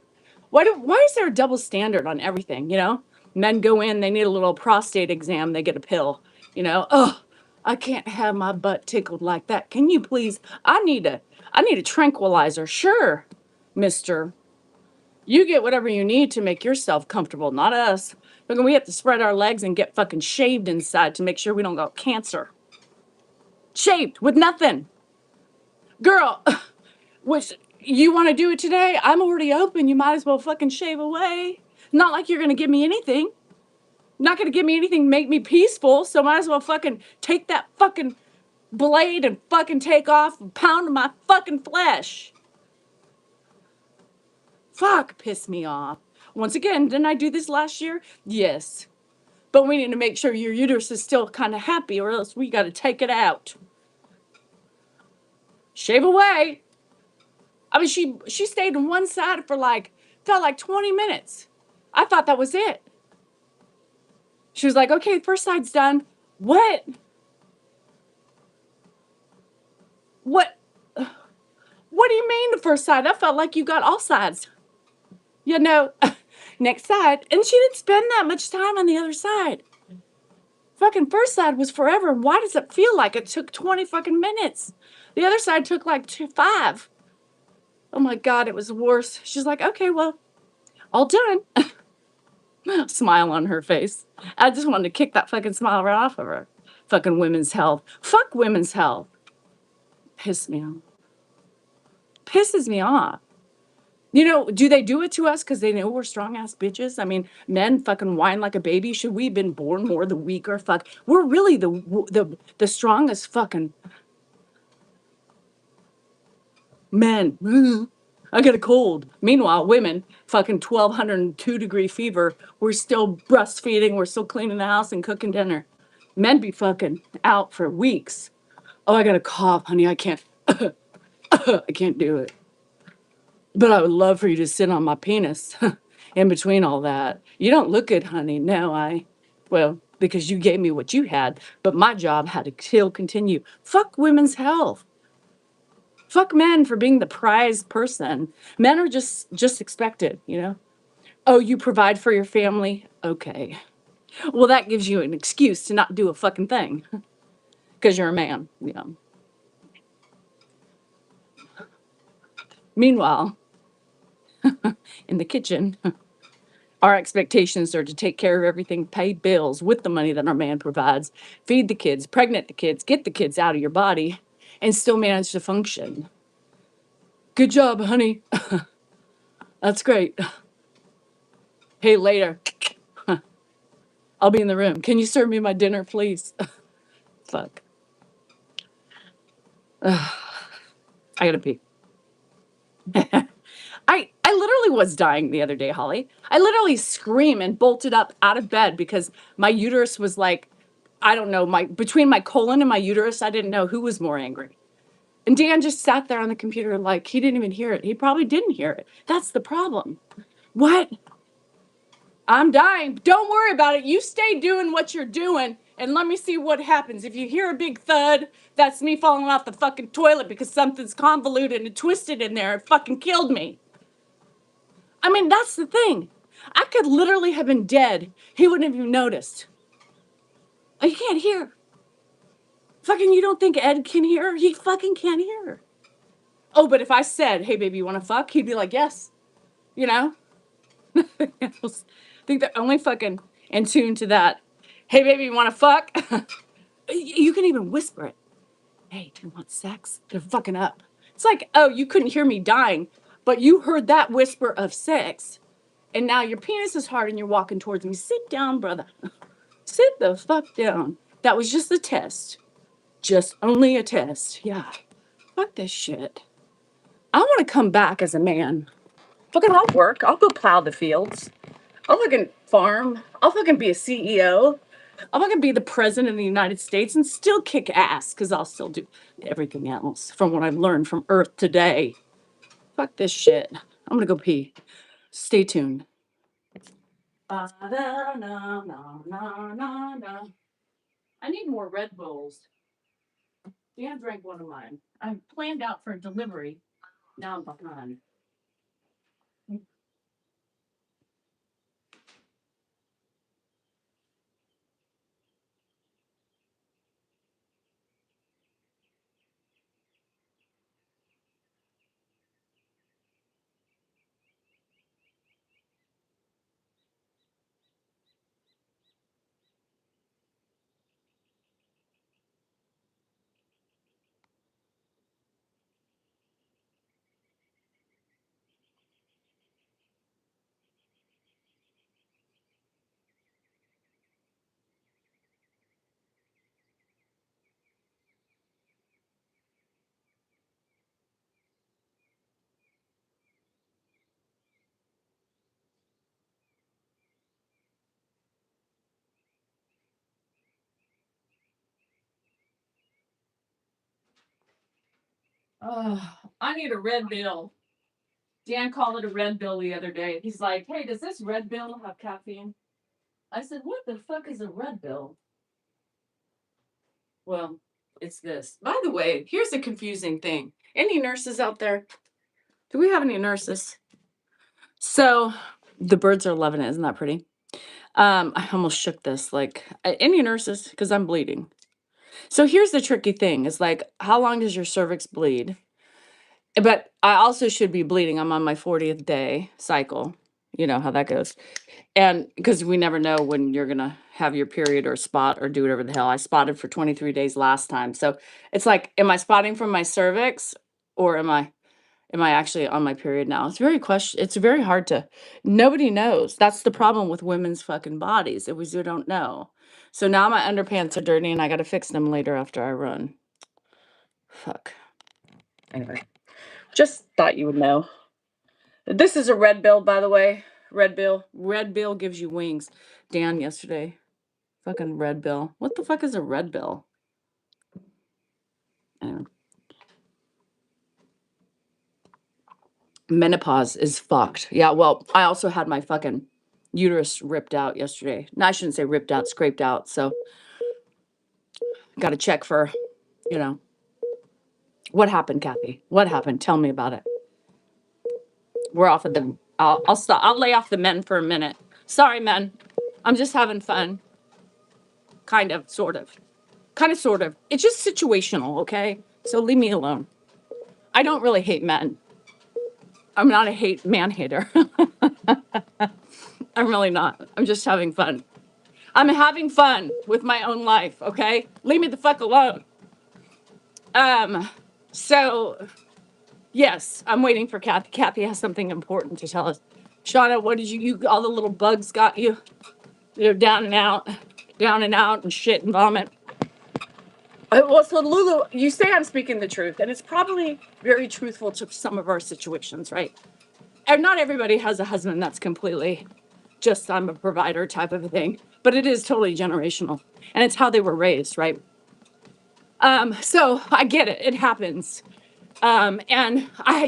why is there a double standard on everything, you know? Men go in, they need a little prostate exam, they get a pill, you know? Oh, I can't have my butt tickled like that. Can you please? I need a tranquilizer. Sure, mister. You get whatever you need to make yourself comfortable, not us. Look, we have to spread our legs and get fucking shaved inside to make sure we don't got cancer. Shaved with nothing. Girl, which you want to do it today? I'm already open. You might as well fucking shave away. Not like you're going to give me anything. Not going to give me anything to make me peaceful. So might as well fucking take that fucking blade and fucking take off a pound of my fucking flesh. Fuck, piss me off. Once again, didn't I do this last year? Yes. But we need to make sure your uterus is still kind of happy or else we got to take it out. Shave away. I mean, she stayed on one side for like, felt like 20 minutes. I thought that was it. She was like, okay, first side's done. What? What? What do you mean the first side? I felt like you got all sides. You know, next side. And she didn't spend that much time on the other side. Fucking first side was forever. And why does it feel like it took 20 fucking minutes? The other side took like 5. Oh my God, it was worse. She's like, okay, well, all done. Smile on her face. I just wanted to kick that fucking smile right off of her. Fucking women's health. Fuck women's health. Piss me off. Pisses me off. You know, do they do it to us because they know we're strong ass bitches? I mean, men fucking whine like a baby. Should we have been born more the weaker? Fuck, we're really the strongest fucking men. I get a cold. Meanwhile, women, fucking 1,202-degree fever. We're still breastfeeding. We're still cleaning the house and cooking dinner. Men be fucking out for weeks. Oh, I got a cough, honey. I can't. I can't do it. But I would love for you to sit on my penis in between all that. You don't look good, honey. No, well, because you gave me what you had, but my job had to still continue. Fuck women's health. Fuck men for being the prized person. Men are just expected, you know? Oh, you provide for your family? Okay. Well, that gives you an excuse to not do a fucking thing because you're a man, you know. Meanwhile, in the kitchen, our expectations are to take care of everything, pay bills with the money that our man provides, feed the kids, pregnant the kids, get the kids out of your body, and still manage to function. Good job, honey. That's great. Hey, later. I'll be in the room. Can you serve me my dinner, please? Fuck. I gotta pee. I literally was dying the other day, Holly. I literally screamed and bolted up out of bed because my uterus was like, I don't know, my between my colon and my uterus, I didn't know who was more angry. And Dan just sat there on the computer like he didn't even hear it. He probably didn't hear it. That's the problem. What? I'm dying. Don't worry about it. You stay doing what you're doing and let me see what happens. If you hear a big thud, that's me falling off the fucking toilet because something's convoluted and twisted in there. It fucking killed me. I mean, that's the thing. I could literally have been dead. He wouldn't have even noticed. Oh, you can't hear. Fucking, you don't think Ed can hear? He fucking can't hear. Oh, but if I said, hey, baby, you want to fuck? He'd be like, yes. You know? I think they're only fucking in tune to that. Hey, baby, you want to fuck? You can even whisper it. Hey, do you want sex? They're fucking up. It's like, oh, you couldn't hear me dying, but you heard that whisper of sex. And now your penis is hard and you're walking towards me. Sit down, brother. Sit the fuck down. That was just a test. Just only a test. Yeah. Fuck this shit. I want to come back as a man. Fucking, I'll work. I'll go plow the fields. I'll fucking farm. I'll fucking be a CEO. I'll fucking be the president of the United States and still kick ass because I'll still do everything else from what I've learned from Earth today. Fuck this shit. I'm gonna go pee. Stay tuned. I need more Red Bulls. Dan drank one of mine. I planned out for a delivery. Now I'm behind. Oh, I need a red bill. Dan called it a red bill the other day. He's like, hey, does this red bill have caffeine? I said, what the fuck is a red bill? Well, it's this. By the way, here's a confusing thing. Any nurses out there? Do we have any nurses? So the birds are loving it. Isn't that pretty? I almost shook this. Like, any nurses? Because I'm bleeding. So here's the tricky thing is like, how long does your cervix bleed? But I also should be bleeding. I'm on my 40th day cycle. You know how that goes. And because we never know when you're going to have your period or spot or do whatever the hell. I spotted for 23 days last time. So it's like, am I spotting from my cervix or am I actually on my period now? It's very hard to, nobody knows. That's the problem with women's fucking bodies. We don't know. So now my underpants are dirty and I got to fix them later after I run. Fuck. Anyway, just thought you would know. This is a red bill, by the way. Red bill. Red bill gives you wings. Dan yesterday. Fucking red bill. What the fuck is a red bill? Anyway. Menopause is fucked. Yeah, well, I also had my fucking uterus ripped out yesterday. No, I shouldn't say ripped out, scraped out. So got to check for, you know. What happened, Kathy? What happened? Tell me about it. We're off of the I'll stop. I'll lay off the men for a minute. Sorry, men. I'm just having fun. Kind of, sort of. Kind of, sort of. It's just situational, okay? So leave me alone. I don't really hate men. I'm not a man hater. I'm really not. I'm just having fun. I'm having fun with my own life, okay? Leave me the fuck alone. So yes, I'm waiting for Kathy. Kathy has something important to tell us. Shauna, what did you all the little bugs got you? They're down and out and shit and vomit. Well, so Lulu, you say I'm speaking the truth, and it's probably very truthful to some of our situations, right? and not everybody has a husband that's completely just I'm a provider type of a thing, but it is totally generational, and it's how they were raised, right? So I get it; it happens, and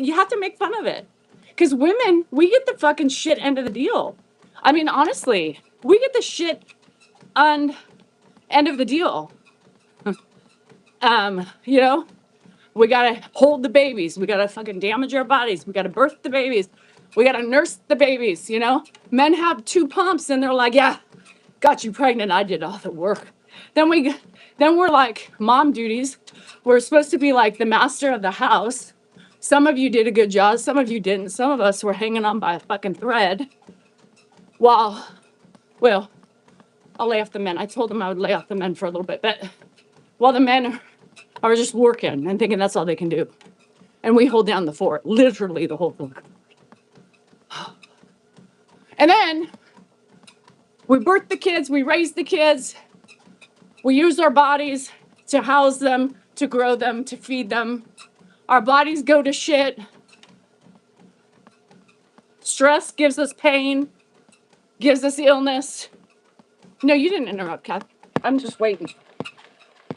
you have to make fun of it because women, we get the fucking shit end of the deal. I mean, honestly, we get the shit on end of the deal. You know, we gotta hold the babies. We gotta fucking damage our bodies. We gotta birth the babies. We gotta nurse the babies, you know? Men have 2 pumps and they're like, yeah, got you pregnant. I did all the work. Then we're like mom duties. We're supposed to be like the master of the house. Some of you did a good job. Some of you didn't. Some of us were hanging on by a fucking thread. While, well, I'll lay off the men. I told them I would lay off the men for a little bit, but while the men are just working and thinking that's all they can do. And we hold down the fort, literally the whole thing. And then we birth the kids, we raise the kids, we use our bodies to house them, to grow them, to feed them. Our bodies go to shit. Stress gives us pain, gives us illness. No, you didn't interrupt, Kath. I'm just waiting.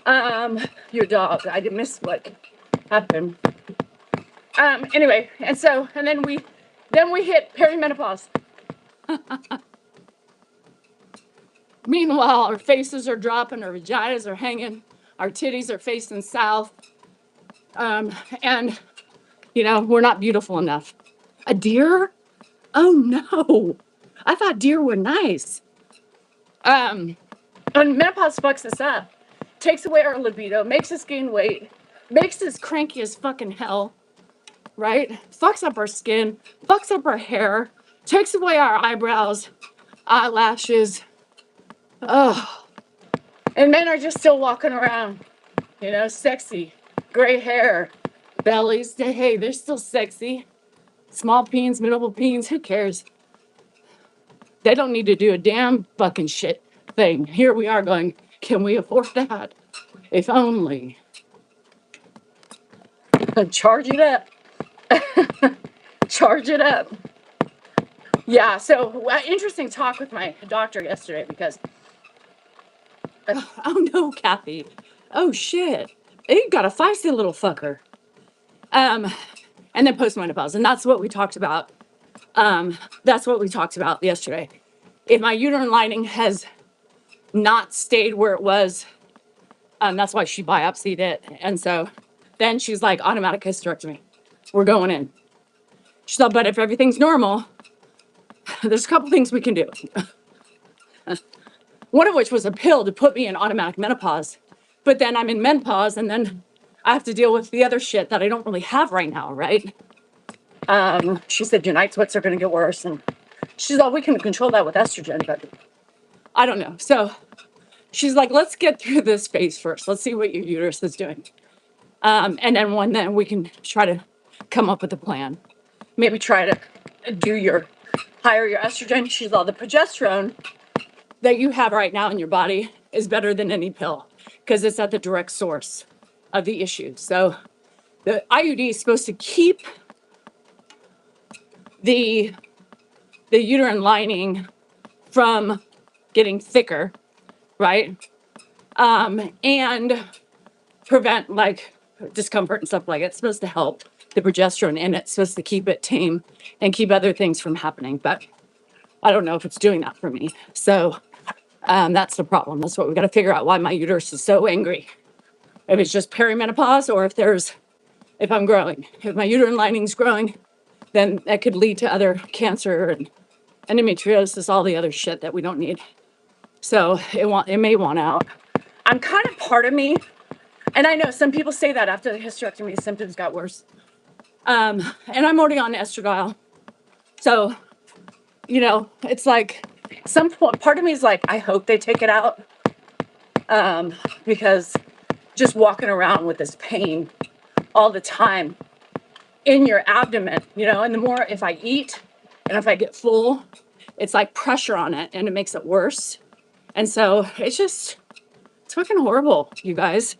Your dog. I didn't miss what happened. Anyway, and then we hit perimenopause. Meanwhile, our faces are dropping, our vaginas are hanging, our titties are facing south, and you know we're not beautiful enough. A deer? Oh no! I thought deer were nice. And menopause fucks us up, takes away our libido, makes us gain weight, makes us cranky as fucking hell, right? Fucks up our skin, fucks up our hair, takes away our eyebrows, eyelashes. Oh, and men are just still walking around, you know, sexy, gray hair, bellies. Hey, they're still sexy. Small peens, middle peens, who cares? They don't need to do a damn fucking shit thing. Here we are going, can we afford that? If only. Charge it up. Charge it up. Yeah, so interesting talk with my doctor yesterday because oh no, Kathy. Oh shit. You got a feisty little fucker. And then postmenopause. And that's what we talked about. That's what we talked about yesterday. If my uterine lining has not stayed where it was, that's why she biopsied it. And so then she's like, automatic hysterectomy. We're going in. She thought, but if everything's normal, there's a couple things we can do. One of which was a pill to put me in automatic menopause. But then I'm in menopause and then I have to deal with the other shit that I don't really have right now, right? She said your night sweats are going to get worse. And she's like, we can control that with estrogen, but I don't know. So she's like, let's get through this phase first. Let's see what your uterus is doing. And then we can try to come up with a plan. Maybe try to higher your estrogen. She's all the progesterone that you have right now in your body is better than any pill because it's at the direct source of the issue. So the IUD is supposed to keep the uterine lining from getting thicker, right? And prevent like discomfort and stuff like that. It's supposed to help the progesterone and it's supposed to keep it tame and keep other things from happening. But I don't know if it's doing that for me. So that's the problem. That's what we got to figure out why my uterus is so angry. If it's just perimenopause or if I'm growing. If my uterine lining's growing, then that could lead to other cancer and endometriosis, all the other shit that we don't need. So it may want out. I'm kind of part of me, and I know some people say that after the hysterectomy, symptoms got worse. And I'm already on estradiol. So, you know, it's like some part of me is like, I hope they take it out. Because just walking around with this pain all the time in your abdomen, you know, and the more if I eat and if I get full, it's like pressure on it and it makes it worse. And so it's fucking horrible, you guys.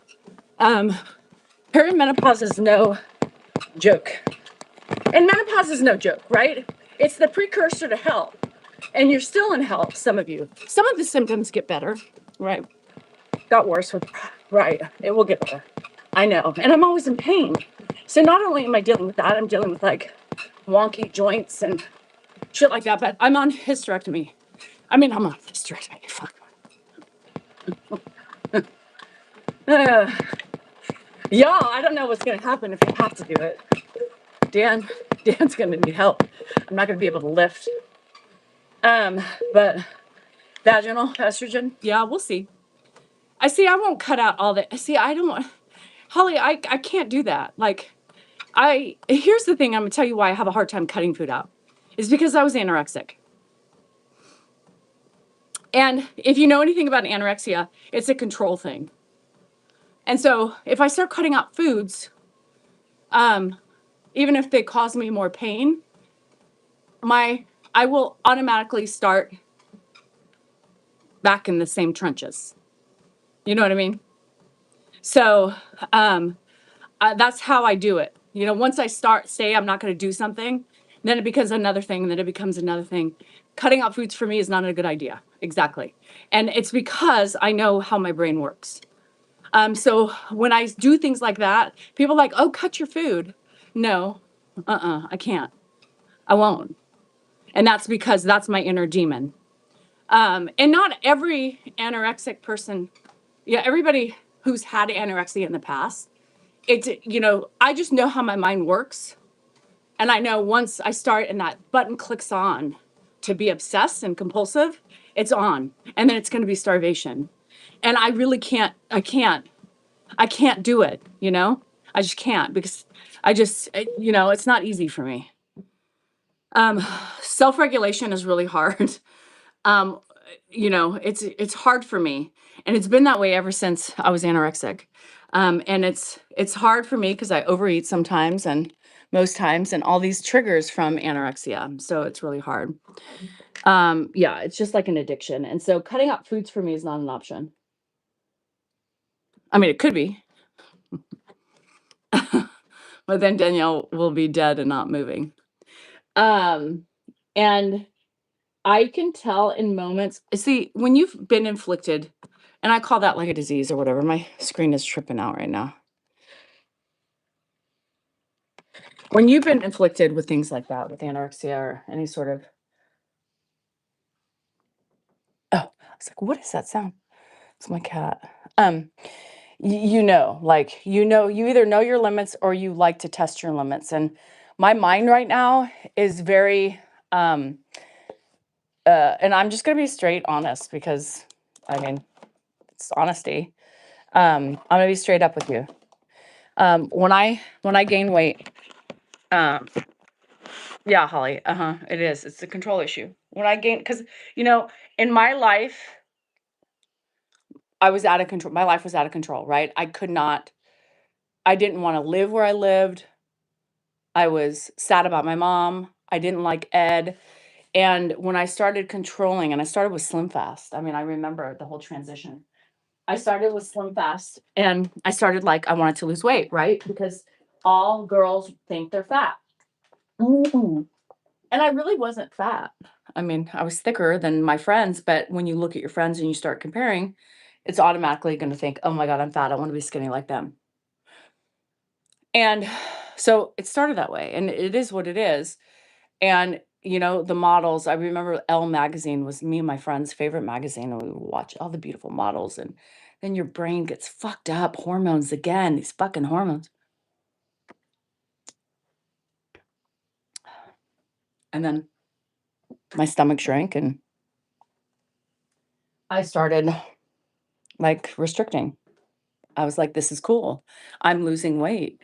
Perimenopause is no joke. And menopause is no joke, right? It's the precursor to hell. And you're still in hell, some of you. Some of the symptoms get better, right? Got worse with, right. It will get better. I know. And I'm always in pain. So not only am I dealing with that, I'm dealing with like wonky joints and shit like that, but I'm on hysterectomy. I'm on hysterectomy. Fuck. Y'all, I don't know what's going to happen if you have to do it. Dan's going to need help. I'm not going to be able to lift. But vaginal estrogen, yeah, we'll see. I won't cut out all that. I don't want, Holly, I can't do that. Like, here's the thing, I'm going to tell you why I have a hard time cutting food out. Is because I was anorexic. And if you know anything about anorexia, it's a control thing. And so if I start cutting out foods, even if they cause me more pain, I will automatically start back in the same trenches. You know what I mean? So that's how I do it. You know, once I say I'm not going to do something, then it becomes another thing, and then it becomes another thing. Cutting out foods for me is not a good idea. Exactly. And it's because I know how my brain works. So when I do things like that, people are like, oh, cut your food. No, I can't. I won't. And that's because that's my inner demon. And not every anorexic person, everybody who's had anorexia in the past, I just know how my mind works. And I know once I start and that button clicks on to be obsessed and compulsive, it's on. And then it's going to be starvation. And I really can't do it, I just can't because it's not easy for me. Self-regulation is really hard. It's hard for me, and it's been that way ever since I was anorexic. And it's hard for me because I overeat sometimes and most times, and all these triggers from anorexia. So it's really hard. It's just like an addiction. And so cutting out foods for me is not an option. I mean, it could be, but then Danielle will be dead and not moving. And I can tell in moments, see, when you've been inflicted, and I call that like a disease or whatever. My screen is tripping out right now. When you've been inflicted with things like that, with anorexia or any sort of, oh, I was like, what is that sound? It's my cat. You either know your limits or you like to test your limits. And my mind right now is very, and I'm just going to be straight honest because, it's honesty. I'm going to be straight up with you. When I gain weight, yeah, Holly, it is. It's a control issue. When I gain, because, in my life, I was out of control. My life was out of control, right? I didn't want to live where I lived. I was sad about my mom. I didn't like Ed. And when I started controlling, and I started with Slim Fast, I remember the whole transition. I started with Slim Fast, and I started I wanted to lose weight, right? Because all girls think they're fat. And I really wasn't fat. I was thicker than my friends, but when you look at your friends and you start comparing, it's automatically going to think, oh my God, I'm fat. I want to be skinny like them. And so it started that way, and it is what it is. And, the models, I remember Elle magazine was me and my friend's favorite magazine, and we would watch all the beautiful models, and then your brain gets fucked up. Hormones again, these fucking hormones. And then my stomach shrank, and I started restricting. I was like, this is cool. I'm losing weight,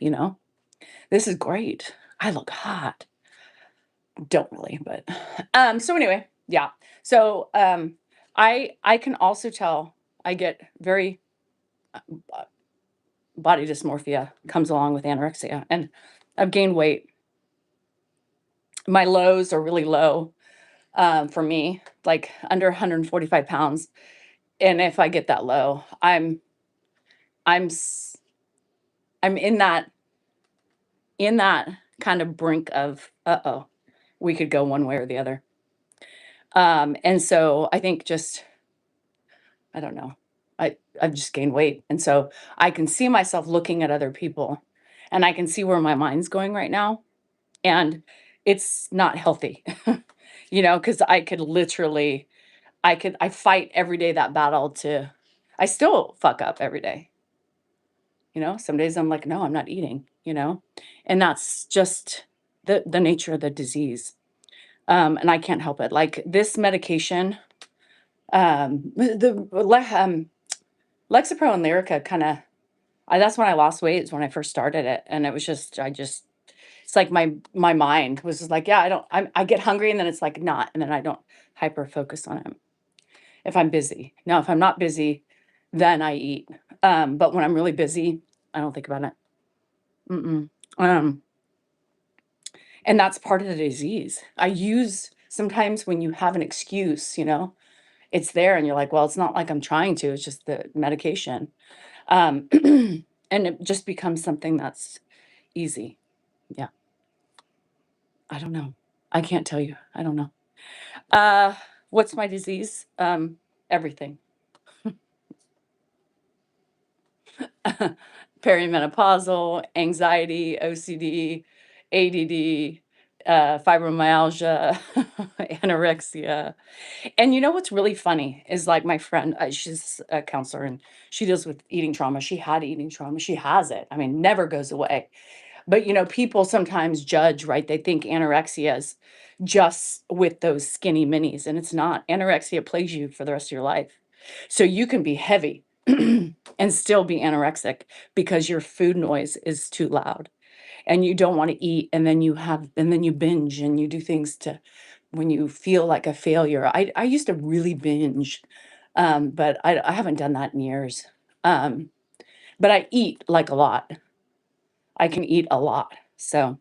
This is great. I look hot. Don't really, but so anyway, yeah. So I can also tell I get very body dysmorphia comes along with anorexia, and I've gained weight. My lows are really low for me, like under 145 pounds. And if I get that low, I'm in that kind of brink of, uh-oh, we could go one way or the other. And so I think just, I don't know, I've just gained weight. And so I can see myself looking at other people and I can see where my mind's going right now. And it's not healthy, because I could literally, I fight every day that battle to, I still fuck up every day. Some days I'm like, no, I'm not eating. And that's just the nature of the disease. And I can't help it. Like this medication, Lexapro and Lyrica kind of, that's when I lost weight, is when I first started it. And it was just, it's like my mind was just like, yeah, I get hungry and then it's like not, and then I don't hyper focus on it if I'm busy. Now, if I'm not busy, then I eat. But when I'm really busy, I don't think about it. Mm-mm. Um, and that's part of the disease. I use sometimes when you have an excuse, it's there and you're like, well, it's not like I'm trying to, it's just the medication. Um, and it just becomes something that's easy. Yeah. I don't know. I can't tell you. I don't know. Uh, what's my disease? Everything. Perimenopausal, anxiety, OCD, ADD, fibromyalgia, anorexia. And you know what's really funny is like my friend, she's a counselor and she deals with eating trauma. She had eating trauma. She has it. I mean, never goes away. But people sometimes judge, right? They think anorexia is just with those skinny minis, and it's not. Anorexia plagues you for the rest of your life. So you can be heavy and still be anorexic because your food noise is too loud and you don't want to eat, and then you binge and you do things to when you feel like a failure. I used to really binge, but I haven't done that in years. Um, but I eat like a lot. I can eat a lot. So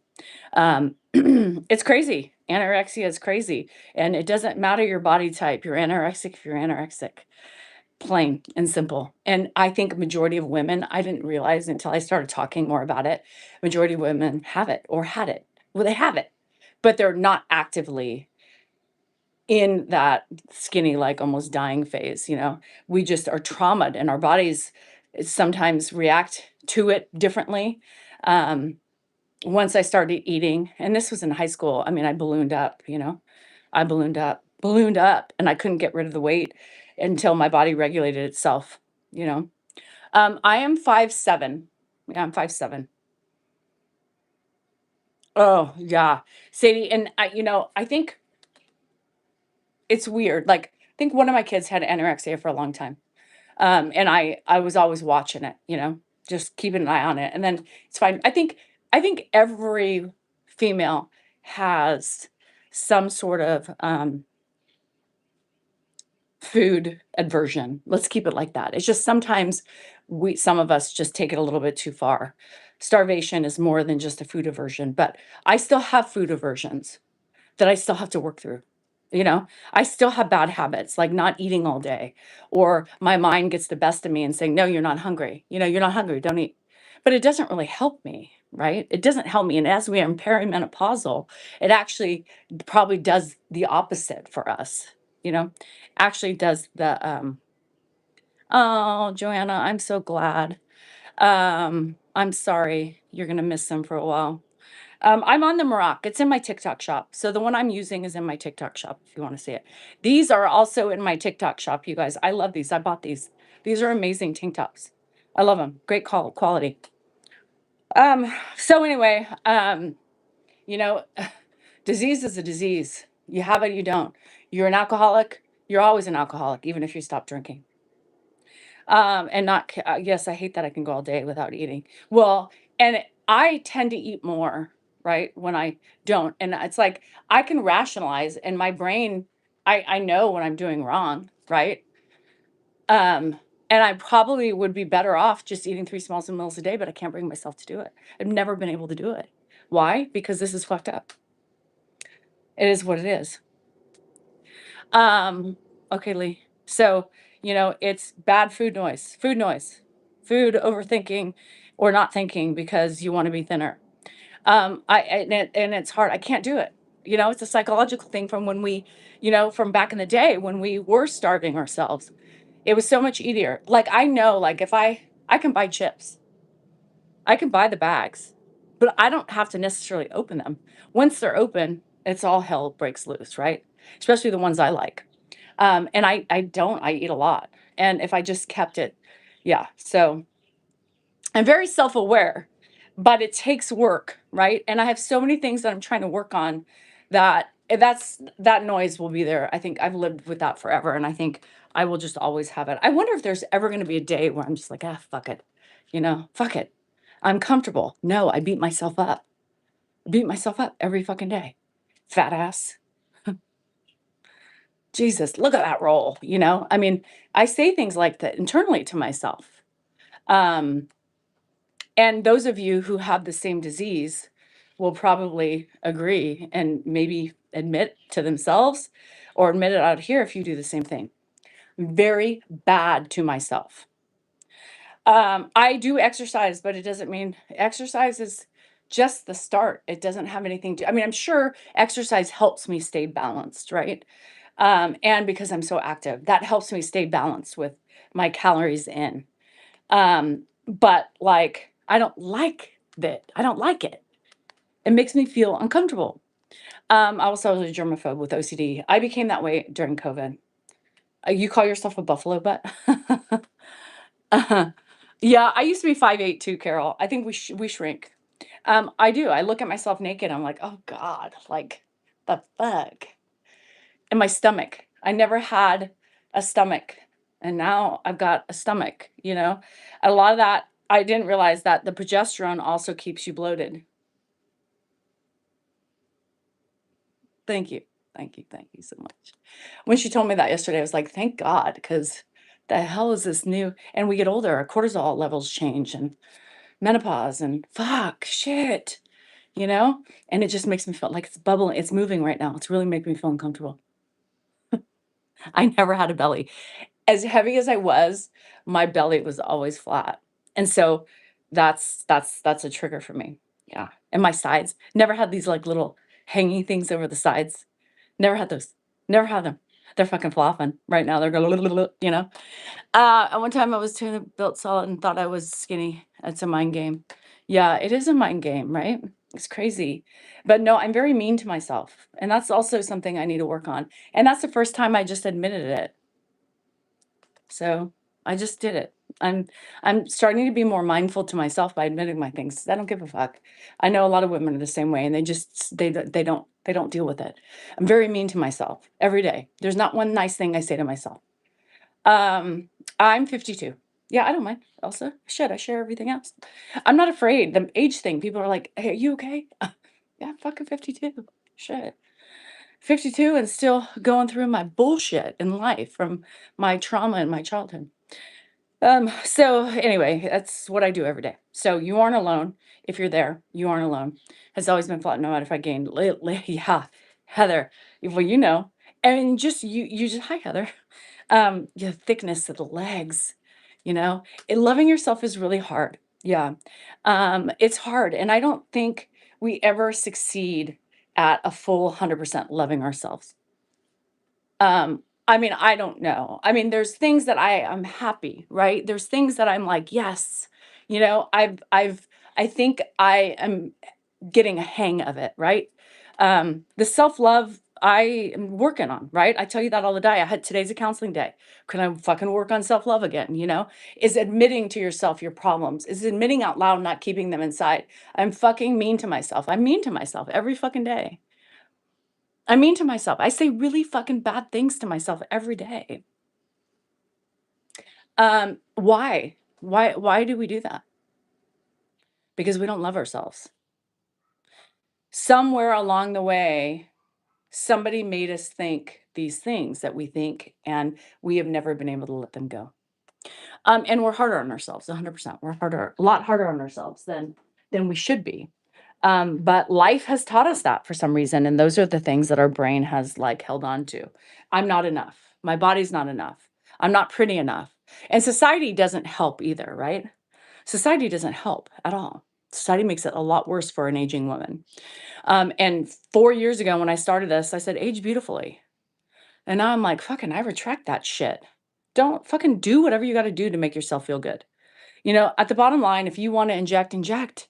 it's crazy. Anorexia is crazy. And it doesn't matter your body type. You're anorexic if you're anorexic. Plain and simple. And I think majority of women, I didn't realize until I started talking more about it, majority of women have it or had it. Well, they have it, but they're not actively in that skinny, like almost dying phase. We just are traumatized and our bodies sometimes react to it differently. Once I started eating, and this was in high school, I mean, I ballooned up. I ballooned up, and I couldn't get rid of the weight until my body regulated itself. I am 5'7". Yeah, I'm 5'7". Oh, yeah. Sadie, and I think it's weird. Like, I think one of my kids had anorexia for a long time. And I was always watching it, just keeping an eye on it. And then it's fine. I think every female has some sort of food aversion. Let's keep it like that. It's just sometimes some of us just take it a little bit too far. Starvation is more than just a food aversion, but I still have food aversions that I still have to work through. I still have bad habits like not eating all day, or my mind gets the best of me and saying, no, you're not hungry. You're not hungry. Don't eat. But it doesn't really help me, right? It doesn't help me. And as we are perimenopausal, it actually probably does the opposite for us, you know, actually does oh, Joanna, I'm so glad. I'm sorry. You're going to miss them for a while. I'm on the Maroc. It's in my TikTok shop. So the one I'm using is in my TikTok shop if you want to see it. These are also in my TikTok shop, you guys. I love these. I bought these. These are amazing tank tops. I love them. Great quality. So anyway, you know, disease is a disease. You have it, you don't. You're an alcoholic. You're always an alcoholic, even if you stop drinking. And not, yes, I hate that I can go all day without eating. Well, and I tend to eat more, right, when I don't. And it's like I can rationalize, and my brain, I know when I'm doing wrong, right? Um, and I probably would be better off just eating 3 small meals a day, but I can't bring myself to do it. I've never been able to do it. Why? Because this is fucked up. It is what it is. Um, okay, Lee. So, it's bad food noise, food overthinking or not thinking because you want to be thinner. And it's hard. I can't do it. It's a psychological thing from when we, from back in the day when we were starving ourselves. It was so much easier. Like I know, like if I can buy chips, I can buy the bags, but I don't have to necessarily open them. Once they're open, it's all hell breaks loose, right? Especially the ones I like. And I eat a lot. And if I just kept it, yeah. So I'm very self-aware, but it takes work, right? And I have so many things that I'm trying to work on that noise will be there. I think I've lived with that forever, and I think I will just always have it. I wonder if there's ever going to be a day where I'm just like, ah, fuck it, fuck it. I'm comfortable. No, I beat myself up. Beat myself up every fucking day. Fat ass. Jesus, look at that roll. I mean, I say things like that internally to myself. Um, And those of you who have the same disease will probably agree and maybe admit to themselves or admit it out here if you do the same thing. Very bad to myself. I do exercise, but it doesn't mean exercise is just the start. It doesn't have anything to, I mean, I'm sure exercise helps me stay balanced, right? And because I'm so active, that helps me stay balanced with my calories in. But like, I don't like that. I don't like it. It makes me feel uncomfortable. I also was a germaphobe with OCD. I became that way during COVID. You call yourself a buffalo butt? uh Yeah, I used to be 5'8" too, Carol. I think we shrink. I do. I look at myself naked. I'm like, oh God, like the fuck. And my stomach. I never had a stomach, and now I've got a stomach. A lot of that I didn't realize that the progesterone also keeps you bloated. Thank you. Thank you. Thank you so much. When she told me that yesterday, I was like, thank God, because the hell is this new? And we get older, our cortisol levels change and menopause and fuck, shit, you know? And it just makes me feel like it's bubbling. It's moving right now. It's really making me feel uncomfortable. I never had a belly. As heavy as I was, my belly was always flat. And so that's a trigger for me. Yeah. And my sides never had these like little hanging things over the sides. Never had those. Never had them. They're fucking flopping right now. They're going. At one time I was too built solid and thought I was skinny. It's a mind game. Yeah, it is a mind game, right? It's crazy. But no, I'm very mean to myself. And that's also something I need to work on. And that's the first time I just admitted it. So I just did it. I'm starting to be more mindful to myself by admitting my things. I don't give a fuck. I know a lot of women are the same way, and they don't deal with it. I'm very mean to myself every day. There's not one nice thing I say to myself. Um, I'm 52. Yeah, I don't mind. Also, shit, I share everything else. I'm not afraid. The age thing, people are like, "Hey, are you okay?" Yeah, fucking 52. Shit. 52 and still going through my bullshit in life from my trauma in my childhood. So anyway, that's what I do every day. So you aren't alone. If you're there, you aren't alone. Has always been flat. No matter if I gained, yeah, Heather. Well, and just you just hi Heather. Your thickness of the legs. Loving yourself is really hard. Yeah, it's hard, and I don't think we ever succeed at a full 100% loving ourselves. I mean, I don't know. I mean, there's things that I'm happy, right? There's things that I'm like, yes, I think I am getting a hang of it, right? The self-love I am working on, right? I tell you that all the day. Today's a counseling day. Can I fucking work on self-love again? Is admitting to yourself your problems, is admitting out loud, not keeping them inside. I'm fucking mean to myself. I'm mean to myself every fucking day. I'm mean to myself. I say really fucking bad things to myself every day. Why? Why do we do that? Because we don't love ourselves. Somewhere along the way, somebody made us think these things that we think, and we have never been able to let them go. And we're harder on ourselves, 100%. We're a lot harder on ourselves than we should be. But life has taught us that for some reason, and those are the things that our brain has like held on to. I'm not enough. My body's not enough. I'm not pretty enough. And society doesn't help either, right? Society doesn't help at all. Society makes it a lot worse for an aging woman. And 4 years ago when I started this, I said, age beautifully. And now I'm like, fucking, I retract that shit. Don't fucking do whatever you got to do to make yourself feel good. At the bottom line, if you want to inject, inject.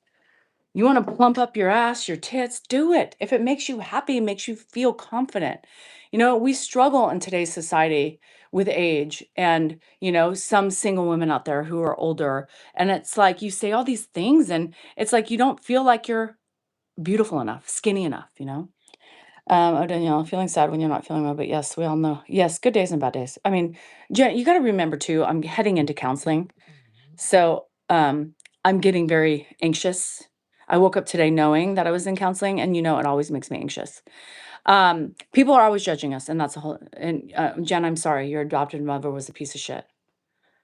You want to plump up your ass, your tits, do it. If it makes you happy, makes you feel confident. We struggle in today's society with age and, some single women out there who are older. And it's like you say all these things and it's like you don't feel like you're beautiful enough, skinny enough. Oh, Danielle, feeling sad when you're not feeling well, but yes, we all know. Yes, good days and bad days. I mean, Jen, you got to remember too, I'm heading into counseling. So, I'm getting very anxious. I woke up today knowing that I was in counseling, and it always makes me anxious. People are always judging us, and that's a whole. And Jen, I'm sorry, your adopted mother was a piece of shit.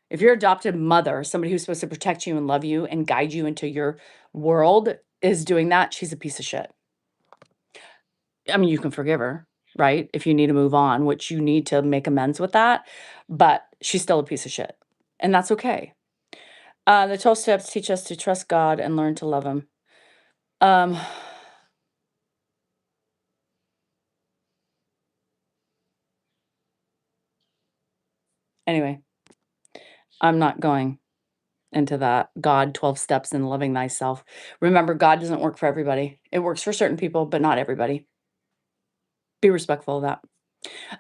If your adopted mother, somebody who's supposed to protect you and love you and guide you into your world, is doing that, she's a piece of shit. I mean, you can forgive her, right? If you need to move on, which you need to make amends with that, but she's still a piece of shit, and that's okay. The 12 steps teach us to trust God and learn to love Him. Um, anyway, I'm not going into that. God, 12 steps in loving thyself. Remember, God doesn't work for everybody. It works for certain people, but not everybody. Be respectful of that.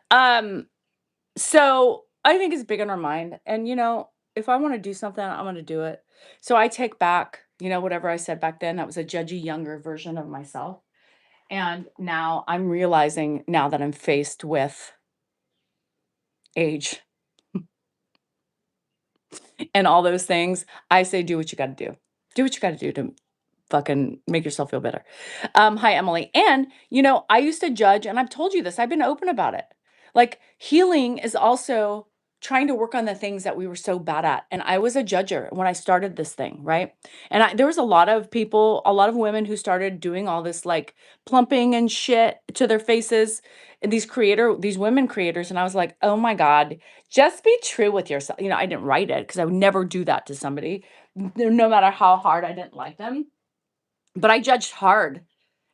Um, so I think it's big on our mind. And, if I want to do something, I'm going to do it. So I take back, whatever I said back then. That was a judgy, younger version of myself. And now I'm realizing, now that I'm faced with age and all those things, I say, do what you got to do. Do what you got to do to fucking make yourself feel better. Hi, Emily. And, I used to judge, and I've told you this, I've been open about it. Like, healing is also trying to work on the things that we were so bad at. And I was a judger when I started this thing, right? And there was a lot of people, a lot of women who started doing all this like plumping and shit to their faces. And these women creators. And I was like, oh my God, just be true with yourself. I didn't write it because I would never do that to somebody, no matter how hard I didn't like them. But I judged hard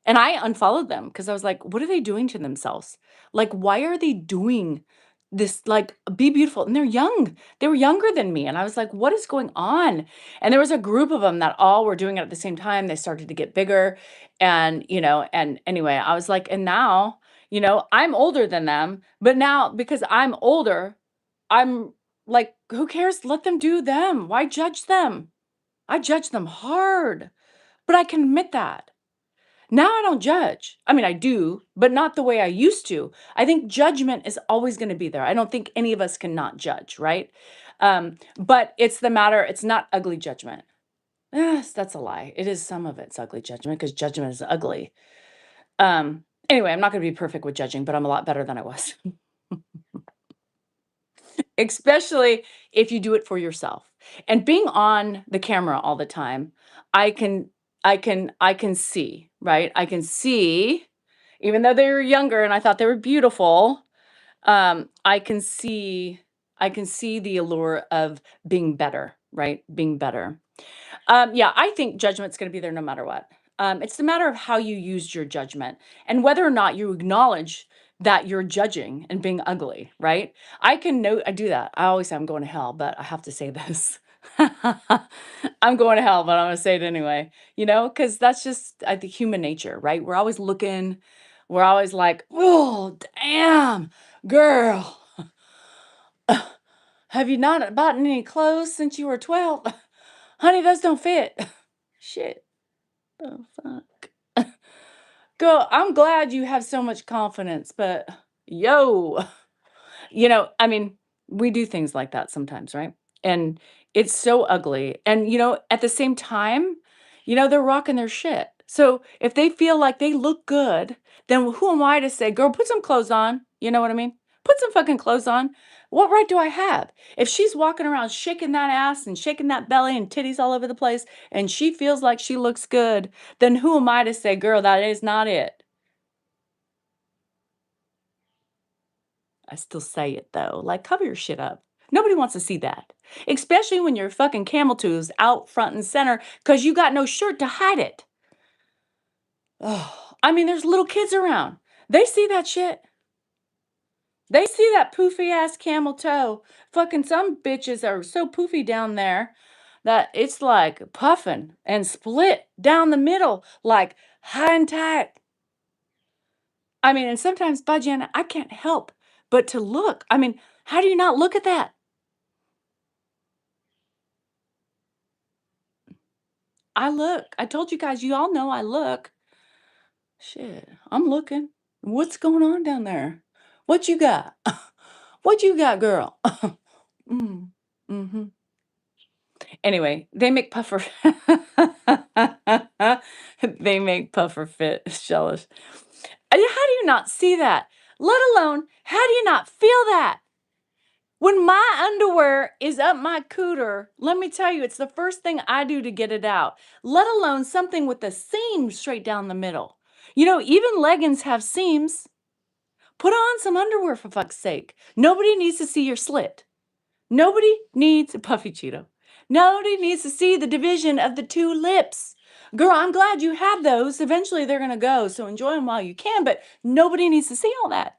and I unfollowed them because I was like, what are they doing to themselves? Like, why are they doing this? Like, be beautiful. And they're young. They were younger than me. And I was like, what is going on? And there was a group of them that all were doing it at the same time. They started to get bigger. And anyway, I was like, and now, I'm older than them. But now, because I'm older, I'm like, who cares? Let them do them. Why judge them? I judge them hard, but I can admit that. Now I don't judge. I mean, I do, but not the way I used to. I think judgment is always going to be there. I don't think any of us can not judge, right? But it's not ugly judgment. Yes, that's a lie. It is some of it's ugly judgment because judgment is ugly. Anyway, I'm not going to be perfect with judging, but I'm a lot better than I was. Especially if you do it for yourself. And being on the camera all the time, I can I can see, right? I can see, even though they were younger and I thought they were beautiful, I can see the allure of being better, right? Being better. Yeah, I think judgment's going to be there no matter what. It's a matter of how you used your judgment and whether or not you acknowledge that you're judging and being ugly, right? I do that. I always say I'm going to hell, but I have to say this. I'm going to hell, but I'm going to say it anyway, because that's just the human nature, right? We're always like, oh, damn, girl, have you not bought any clothes since you were 12? Honey, those don't fit. Shit. Oh, fuck. Girl, I'm glad you have so much confidence, but yo, I mean, we do things like that sometimes, right? And it's so ugly. And, at the same time, they're rocking their shit. So if they feel like they look good, then who am I to say, girl, put some clothes on? You know what I mean? Put some fucking clothes on. What right do I have? If she's walking around shaking that ass and shaking that belly and titties all over the place and she feels like she looks good, then who am I to say, girl, that is not it? I still say it though. Like, cover your shit up. Nobody wants to see that. Especially when your fucking camel toe is out front and center because you got no shirt to hide it. Oh, I mean, there's little kids around. They see that shit. They see that poofy ass camel toe. Fucking some bitches are so poofy down there that it's like puffing and split down the middle, like high and tight. I mean, and sometimes, by Jana, I can't help but to look. I mean, how do you not look at that? I look. I told you guys, you all know I look. Shit, I'm looking. What's going on down there? What you got? What you got, girl? mm, hmm Anyway, they make puffer. They make puffer fit jealous. How do you not see that? Let alone, how do you not feel that? When my underwear is up my cooter, let me tell you, it's the first thing I do to get it out, let alone something with the seam straight down the middle. You know, even leggings have seams. Put on some underwear for fuck's sake. Nobody needs to see your slit. Nobody needs a puffy Cheeto. Nobody needs to see the division of the two lips. Girl, I'm glad you have those. Eventually they're going to go, so enjoy them while you can, but nobody needs to see all that.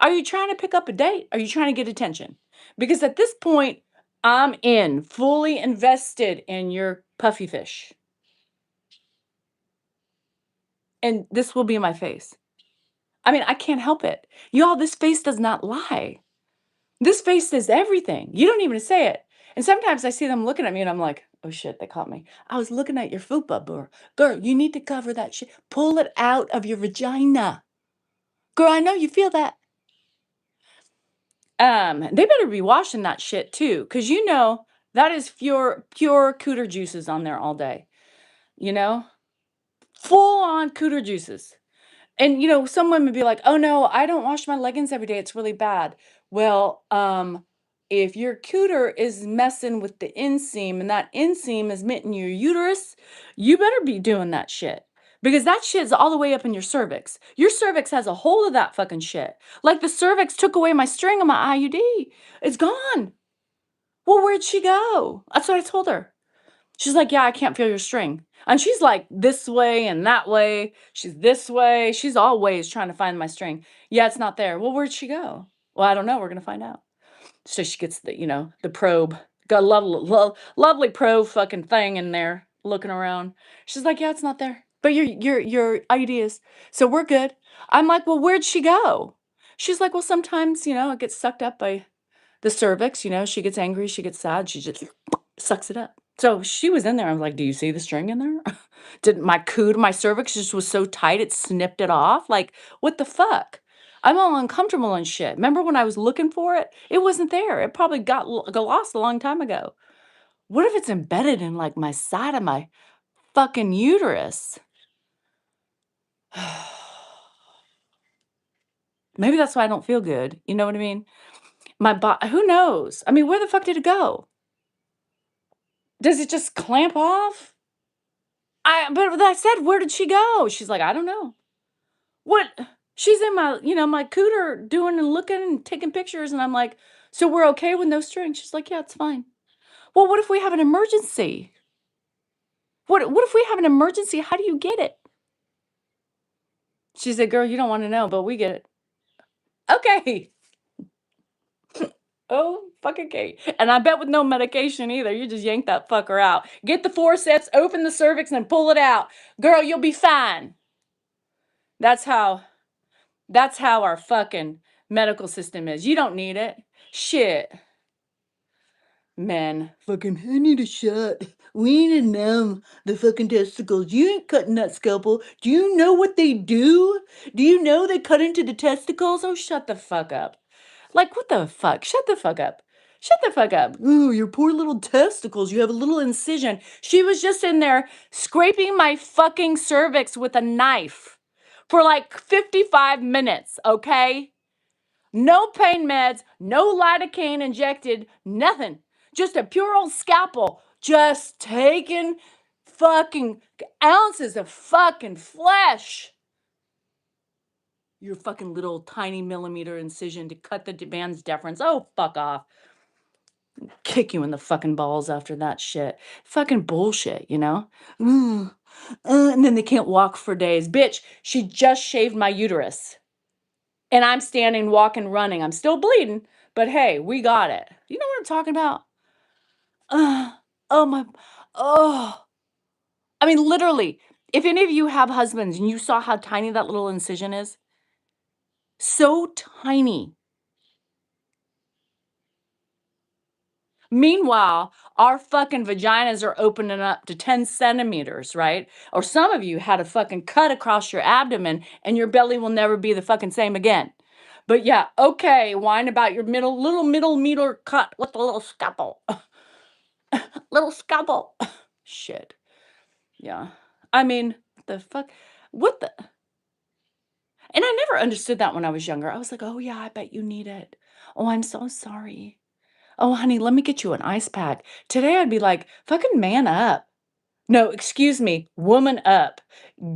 Are you trying to pick up a date? Are you trying to get attention? Because at this point, I'm in, fully invested in your puffy fish. And this will be my face. I mean, I can't help it. Y'all, this face does not lie. This face says everything. You don't even say it. And sometimes I see them looking at me and I'm like, oh shit, they caught me. I was looking at your fupa, bro. Girl, you need to cover that shit. Pull it out of your vagina. Girl, I know you feel that. They better be washing that shit too, because you know that is pure cooter juices on there all day. You know? Full on cooter juices. And you know, some women be like, "Oh no, I don't wash my leggings every day. It's really bad." Well, if your cooter is messing with the inseam and that inseam is mitting your uterus, you better be doing that shit. Because that shit's all the way up in your cervix. Your cervix has a hold of that fucking shit. Like the cervix took away my string of my IUD. It's gone. Well, where'd she go? That's what I told her. She's like, yeah, I can't feel your string. And she's like this way and that way. She's this way. She's always trying to find my string. Yeah, it's not there. Well, where'd she go? Well, I don't know. We're going to find out. So she gets the, you know, the probe. Got a lovely probe fucking thing in there looking around. She's like, yeah, it's not there. But your ideas. So we're good. I'm like, well, where'd she go? She's like, well, sometimes, you know, it gets sucked up by the cervix. You know, she gets angry. She gets sad. She just sucks it up. So she was in there. I was like, do you see the string in there? Did my cervix just was so tight it snipped it off? Like, what the fuck? I'm all uncomfortable and shit. Remember when I was looking for it? It wasn't there. It probably got lost a long time ago. What if it's embedded in like my side of my fucking uterus? Maybe that's why I don't feel good. You know what I mean? My body, who knows? I mean, where the fuck did it go? Does it just clamp off? But I said, where did she go? She's like, I don't know. What? She's in my, you know, my cooter doing and looking and taking pictures. And I'm like, so we're okay with no strings? She's like, yeah, it's fine. Well, what if we have an emergency? What if we have an emergency? How do you get it? She said, girl, you don't want to know, but we get it. Okay. Oh, fucking okay. And I bet with no medication either. You just yank that fucker out. Get the forceps, open the cervix, and pull it out. Girl, you'll be fine. That's how our fucking medical system is. You don't need it. Shit. Men. Fucking, I need a shot. We need to numb the fucking testicles. You ain't cutting that scalpel. Do you know what they do? Do you know they cut into the testicles? Oh, shut the fuck up. Like, what the fuck? Shut the fuck up. Shut the fuck up. Ooh, your poor little testicles. You have a little incision. She was just in there scraping my fucking cervix with a knife for like 55 minutes, okay? No pain meds, no lidocaine injected, nothing. Just a pure old scalpel. Just taking fucking ounces of fucking flesh. Your fucking little tiny millimeter incision to cut the man's deference. Oh, fuck off. Kick you in the fucking balls after that shit. Fucking bullshit, you know? Mm, and then they can't walk for days. Bitch, she just shaved my uterus. And I'm standing, walking, running. I'm still bleeding, but hey, we got it. You know what I'm talking about? Uh, oh my, oh. I mean, literally, if any of you have husbands and you saw how tiny that little incision is, so tiny. Meanwhile, our fucking vaginas are opening up to 10 centimeters, right? Or some of you had a fucking cut across your abdomen and your belly will never be the fucking same again. But yeah, okay, whine about your little middle meter cut with the little scalpel. Little scalpel. Shit. Yeah. I mean, the fuck? What the? And I never understood that when I was younger. I was like, oh yeah, I bet you need it. Oh, I'm so sorry. Oh, honey, let me get you an ice pack. Today I'd be like, fucking man up. No, excuse me, woman up.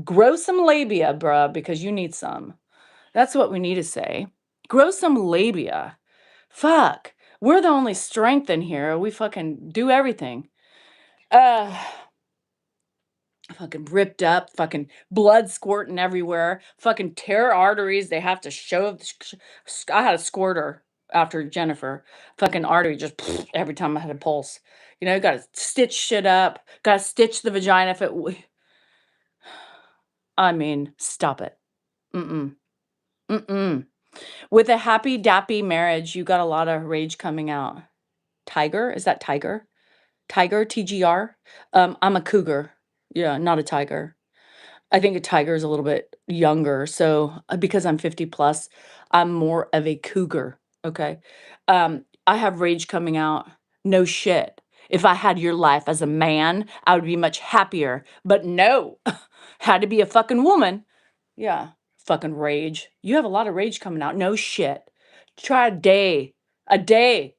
Grow some labia, bruh, because you need some. That's what we need to say. Grow some labia. Fuck. We're the only strength in here. We fucking do everything. Fucking ripped up, fucking blood squirting everywhere, fucking tear arteries. They have to shove. I had a squirter after Jennifer. Fucking artery just every time I had a pulse. You know, got to stitch shit up. Got to stitch the vagina if it. I mean, stop it. Mm-mm. Mm-mm. With a happy dappy marriage, you got a lot of rage coming out. Tiger? Is that tiger? Tiger, TGR? I'm a cougar. Yeah, not a tiger. I think a tiger is a little bit younger, so, because I'm 50 plus, I'm more of a cougar, okay? I have rage coming out. No shit. If I had your life as a man, I would be much happier, but no. Had to be a fucking woman. Yeah, fucking rage. You have a lot of rage coming out. No shit. Try a day, a day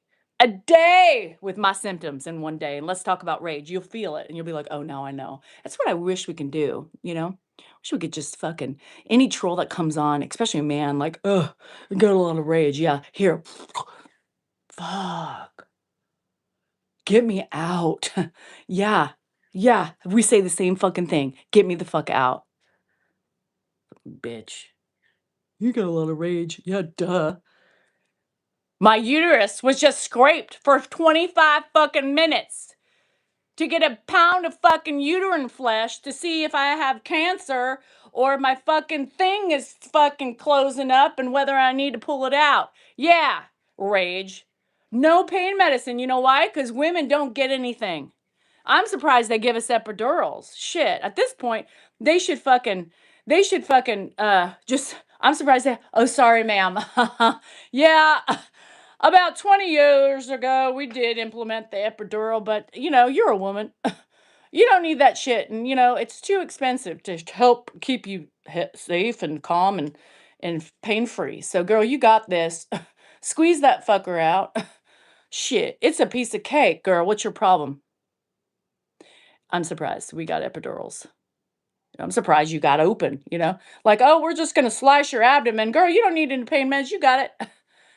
with my symptoms in one day, and let's talk about rage. You'll feel it, and you'll be like, "Oh, now I know." That's what I wish we can do, you know? Wish we could just fucking any troll that comes on, especially a man, like, "Ugh, I got a lot of rage." Yeah, here. Fuck. Get me out. Yeah. Yeah, we say the same fucking thing. Get me the fuck out, bitch. You got a lot of rage. Yeah, duh. My uterus was just scraped for 25 fucking minutes to get a pound of fucking uterine flesh to see if I have cancer or my fucking thing is fucking closing up and whether I need to pull it out. Yeah, rage. No pain medicine. You know why? Because women don't get anything. I'm surprised they give us epidurals. Shit. At this point, they should fucking, just, I'm surprised they, oh, sorry, ma'am. Yeah. About 20 years ago, we did implement the epidural, but you know, you're a woman. You don't need that shit. And you know, it's too expensive to help keep you safe and calm and pain free. So, girl, you got this. Squeeze that fucker out. Shit, it's a piece of cake, girl. What's your problem? I'm surprised we got epidurals. I'm surprised you got open, you know? Like, oh, we're just gonna slice your abdomen. Girl, you don't need any pain meds. You got it.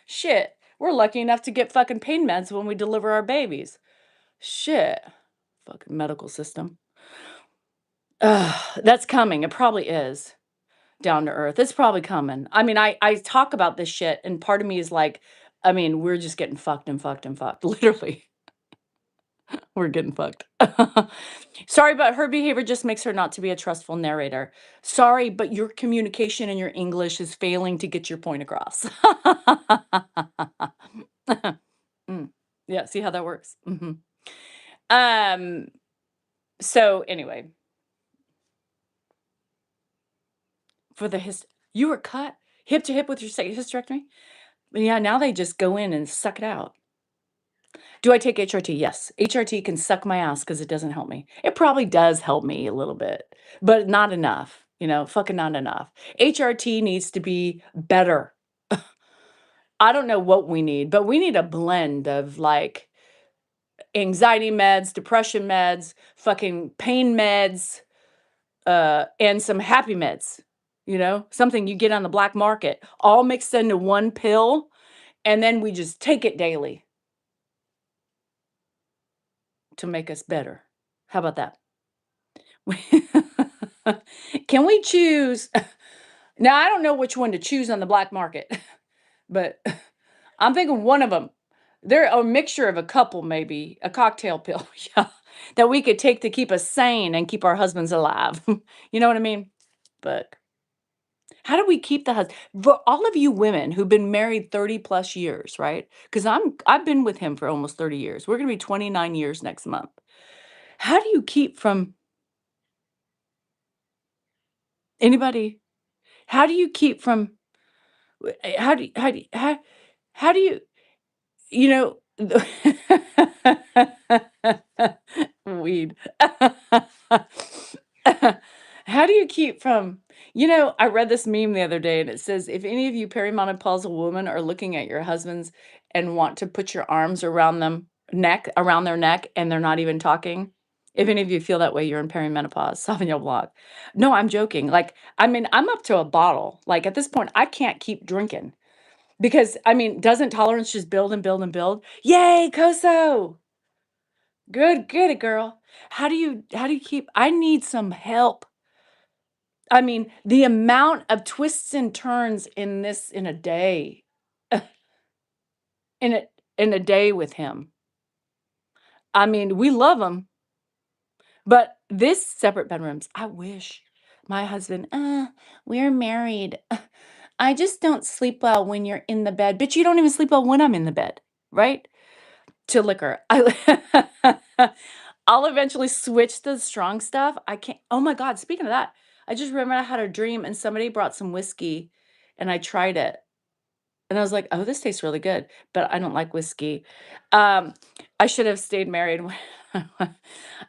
Shit. We're lucky enough to get fucking pain meds when we deliver our babies. Shit. Fucking medical system. That's coming. It probably is. Down to earth. It's probably coming. I mean, I talk about this shit, and part of me is like, I mean, we're just getting fucked and fucked and fucked. Literally. We're getting fucked. Sorry, but her behavior just makes her not to be a trustful narrator. Sorry, but your communication and your English is failing to get your point across. Mm. Yeah, see how that works? Mhm. Um, so anyway, for the you were cut hip to hip with your hysterectomy? Yeah, now they just go in and suck it out. Do I take HRT? Yes. HRT can suck my ass because it doesn't help me. It probably does help me a little bit, but not enough, you know, fucking not enough. HRT needs to be better. I don't know what we need, but we need a blend of like anxiety meds, depression meds, fucking pain meds, and some happy meds, you know, something you get on the black market, all mixed into one pill, and then we just take it daily. to make us better. How about that? Can we choose? Now, I don't know which one to choose on the black market, but I'm thinking one of them. They're a mixture of a couple, maybe a cocktail pill, yeah, that we could take to keep us sane and keep our husbands alive. You know what I mean? But how do we keep the husband? For all of you women who've been married 30 plus years, right? Because I've been with him for almost 30 years. We're gonna be 29 years next month. How do you keep from anybody? How do you keep from how do you you know weed. How do you keep from I read this meme the other day and it says, if any of you perimenopausal women are looking at your husbands and want to put your arms around their neck, and they're not even talking. If any of you feel that way, you're in perimenopause, Sauvignon Blanc. No, I'm joking. Like, I mean, I'm up to a bottle. Like at this point, I can't keep drinking because I mean, doesn't tolerance just build and build and build? Yay, Koso! Good, get it, girl. How do you keep I need some help. I mean, the amount of twists and turns in a day, in a day with him. I mean, we love him, but this separate bedrooms, I wish my husband, we're married. I just don't sleep well when you're in the bed. Bitch, you don't even sleep well when I'm in the bed, right? To liquor. I'll eventually switch to the strong stuff. I can't oh my god, speaking of that, I just remembered I had a dream and somebody brought some whiskey and I tried it. And I was like, "Oh, this tastes really good," but I don't like whiskey. Um, I should have stayed married when I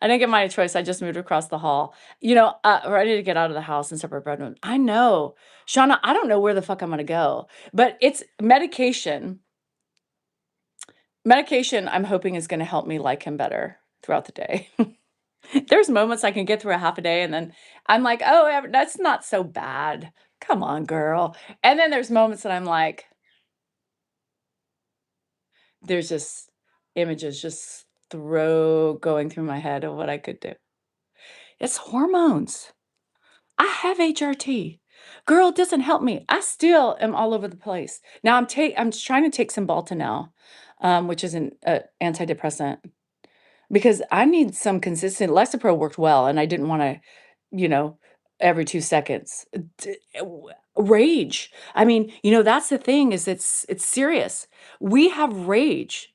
didn't get my choice, I just moved across the hall. Ready to get out of the house and separate bedroom. I know. Shauna, I don't know where the fuck I'm gonna go, but it's medication. Medication, I'm hoping is gonna help me like him better throughout the day. There's moments I can get through a half a day and then I'm like, "Oh, that's not so bad. Come on, girl." And then there's moments that I'm like, there's just images just throw going through my head of what I could do. It's hormones. I have HRT. Girl, it doesn't help me. I still am all over the place. Now I'm just trying to take Cymbalta now, which is an antidepressant because I need some consistent. Lexapro worked well, and I didn't want to, you know, every 2 seconds. Rage. I mean, that's the thing is it's serious. We have rage.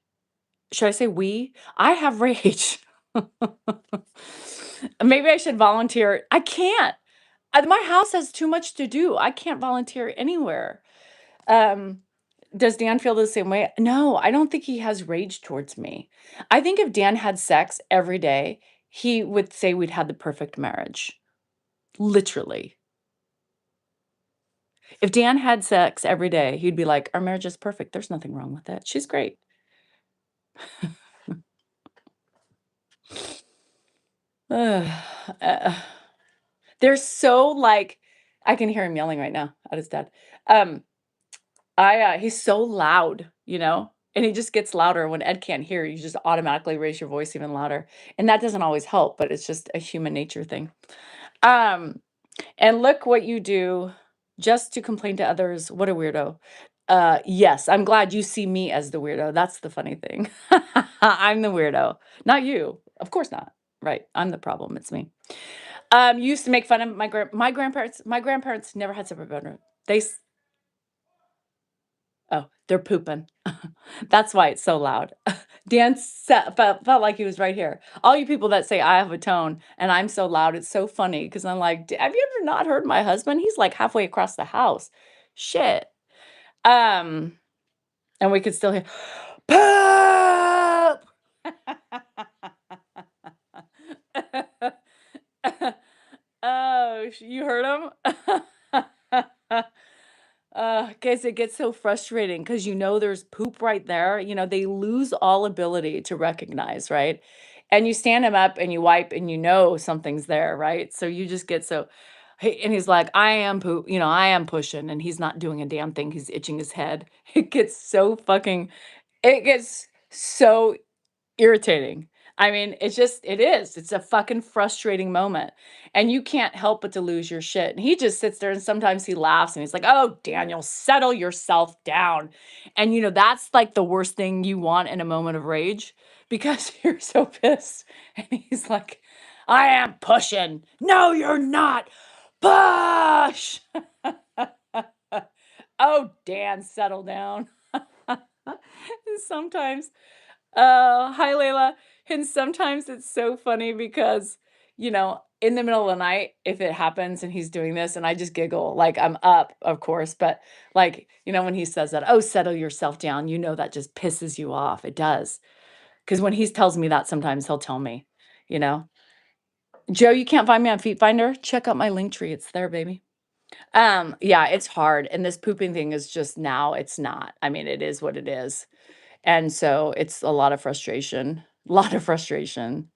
Should I say we? I have rage. Maybe I should volunteer. I can't. My house has too much to do. I can't volunteer anywhere. Um, does Dan feel the same way? No, I don't think he has rage towards me. I think if Dan had sex every day, he would say we'd had the perfect marriage. Literally. If Dan had sex every day, he'd be like, our marriage is perfect. There's nothing wrong with it. She's great. Ugh, uh, they're so like, I can hear him yelling right now at his dad. Um, he's so loud, and he just gets louder when Ed can't hear. You just automatically raise your voice even louder, and that doesn't always help, but it's just a human nature thing. Um, and look what you do just to complain to others. What a weirdo. Yes, I'm glad you see me as the weirdo. That's the funny thing. I'm the weirdo, not you. Of course not. Right. I'm the problem. It's me. Used to make fun of my grandparents. My grandparents never had separate bedroom. Oh, they're pooping. That's why it's so loud. Dan felt like he was right here. All you people that say I have a tone and I'm so loud, it's so funny because I'm like, Have you ever not heard my husband? He's like halfway across the house. Shit. Um, and we could still hear poop. Oh, you heard him? Guys, it gets so frustrating because there's poop right there. They lose all ability to recognize, right? And you stand him up and you wipe and something's there, right? So you just get so and he's like, I am poop, I am pushing, and he's not doing a damn thing. He's itching his head. It gets so irritating. I mean, it is. It's a fucking frustrating moment. And you can't help but to lose your shit. And he just sits there and sometimes he laughs and he's like, "Oh, Daniel, settle yourself down." And that's like the worst thing you want in a moment of rage because you're so pissed. And he's like, "I am pushing." "No, you're not. Push." "Oh, Dan, settle down." Sometimes hi, Layla. And sometimes it's so funny because, in the middle of the night, if it happens and he's doing this and I just giggle, like I'm up, of course, but like, when he says that, "Oh, settle yourself down," that just pisses you off. It does. Because when he tells me that, sometimes he'll tell me, you know, "Joe, you can't find me on Feet Finder? Check out my link tree. It's there, baby." Yeah, it's hard. And this pooping thing is just now, it's not. I mean, it is what it is. And so it's a lot of frustration, a lot of frustration.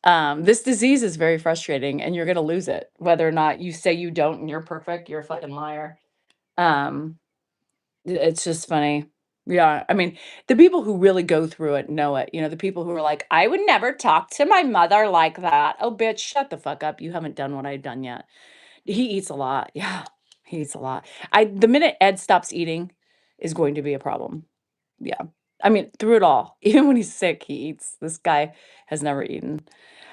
This disease is very frustrating and you're going to lose it, whether or not you say you don't and you're perfect, you're a fucking liar. Um, it's just funny. Yeah. I mean, the people who really go through it know it. The people who are like, "I would never talk to my mother like that." Oh, bitch, shut the fuck up. You haven't done what I've done yet. He eats a lot. Yeah. He eats a lot. The minute Ed stops eating is going to be a problem. Yeah. I mean, through it all, even when he's sick, he eats. This guy has never eaten.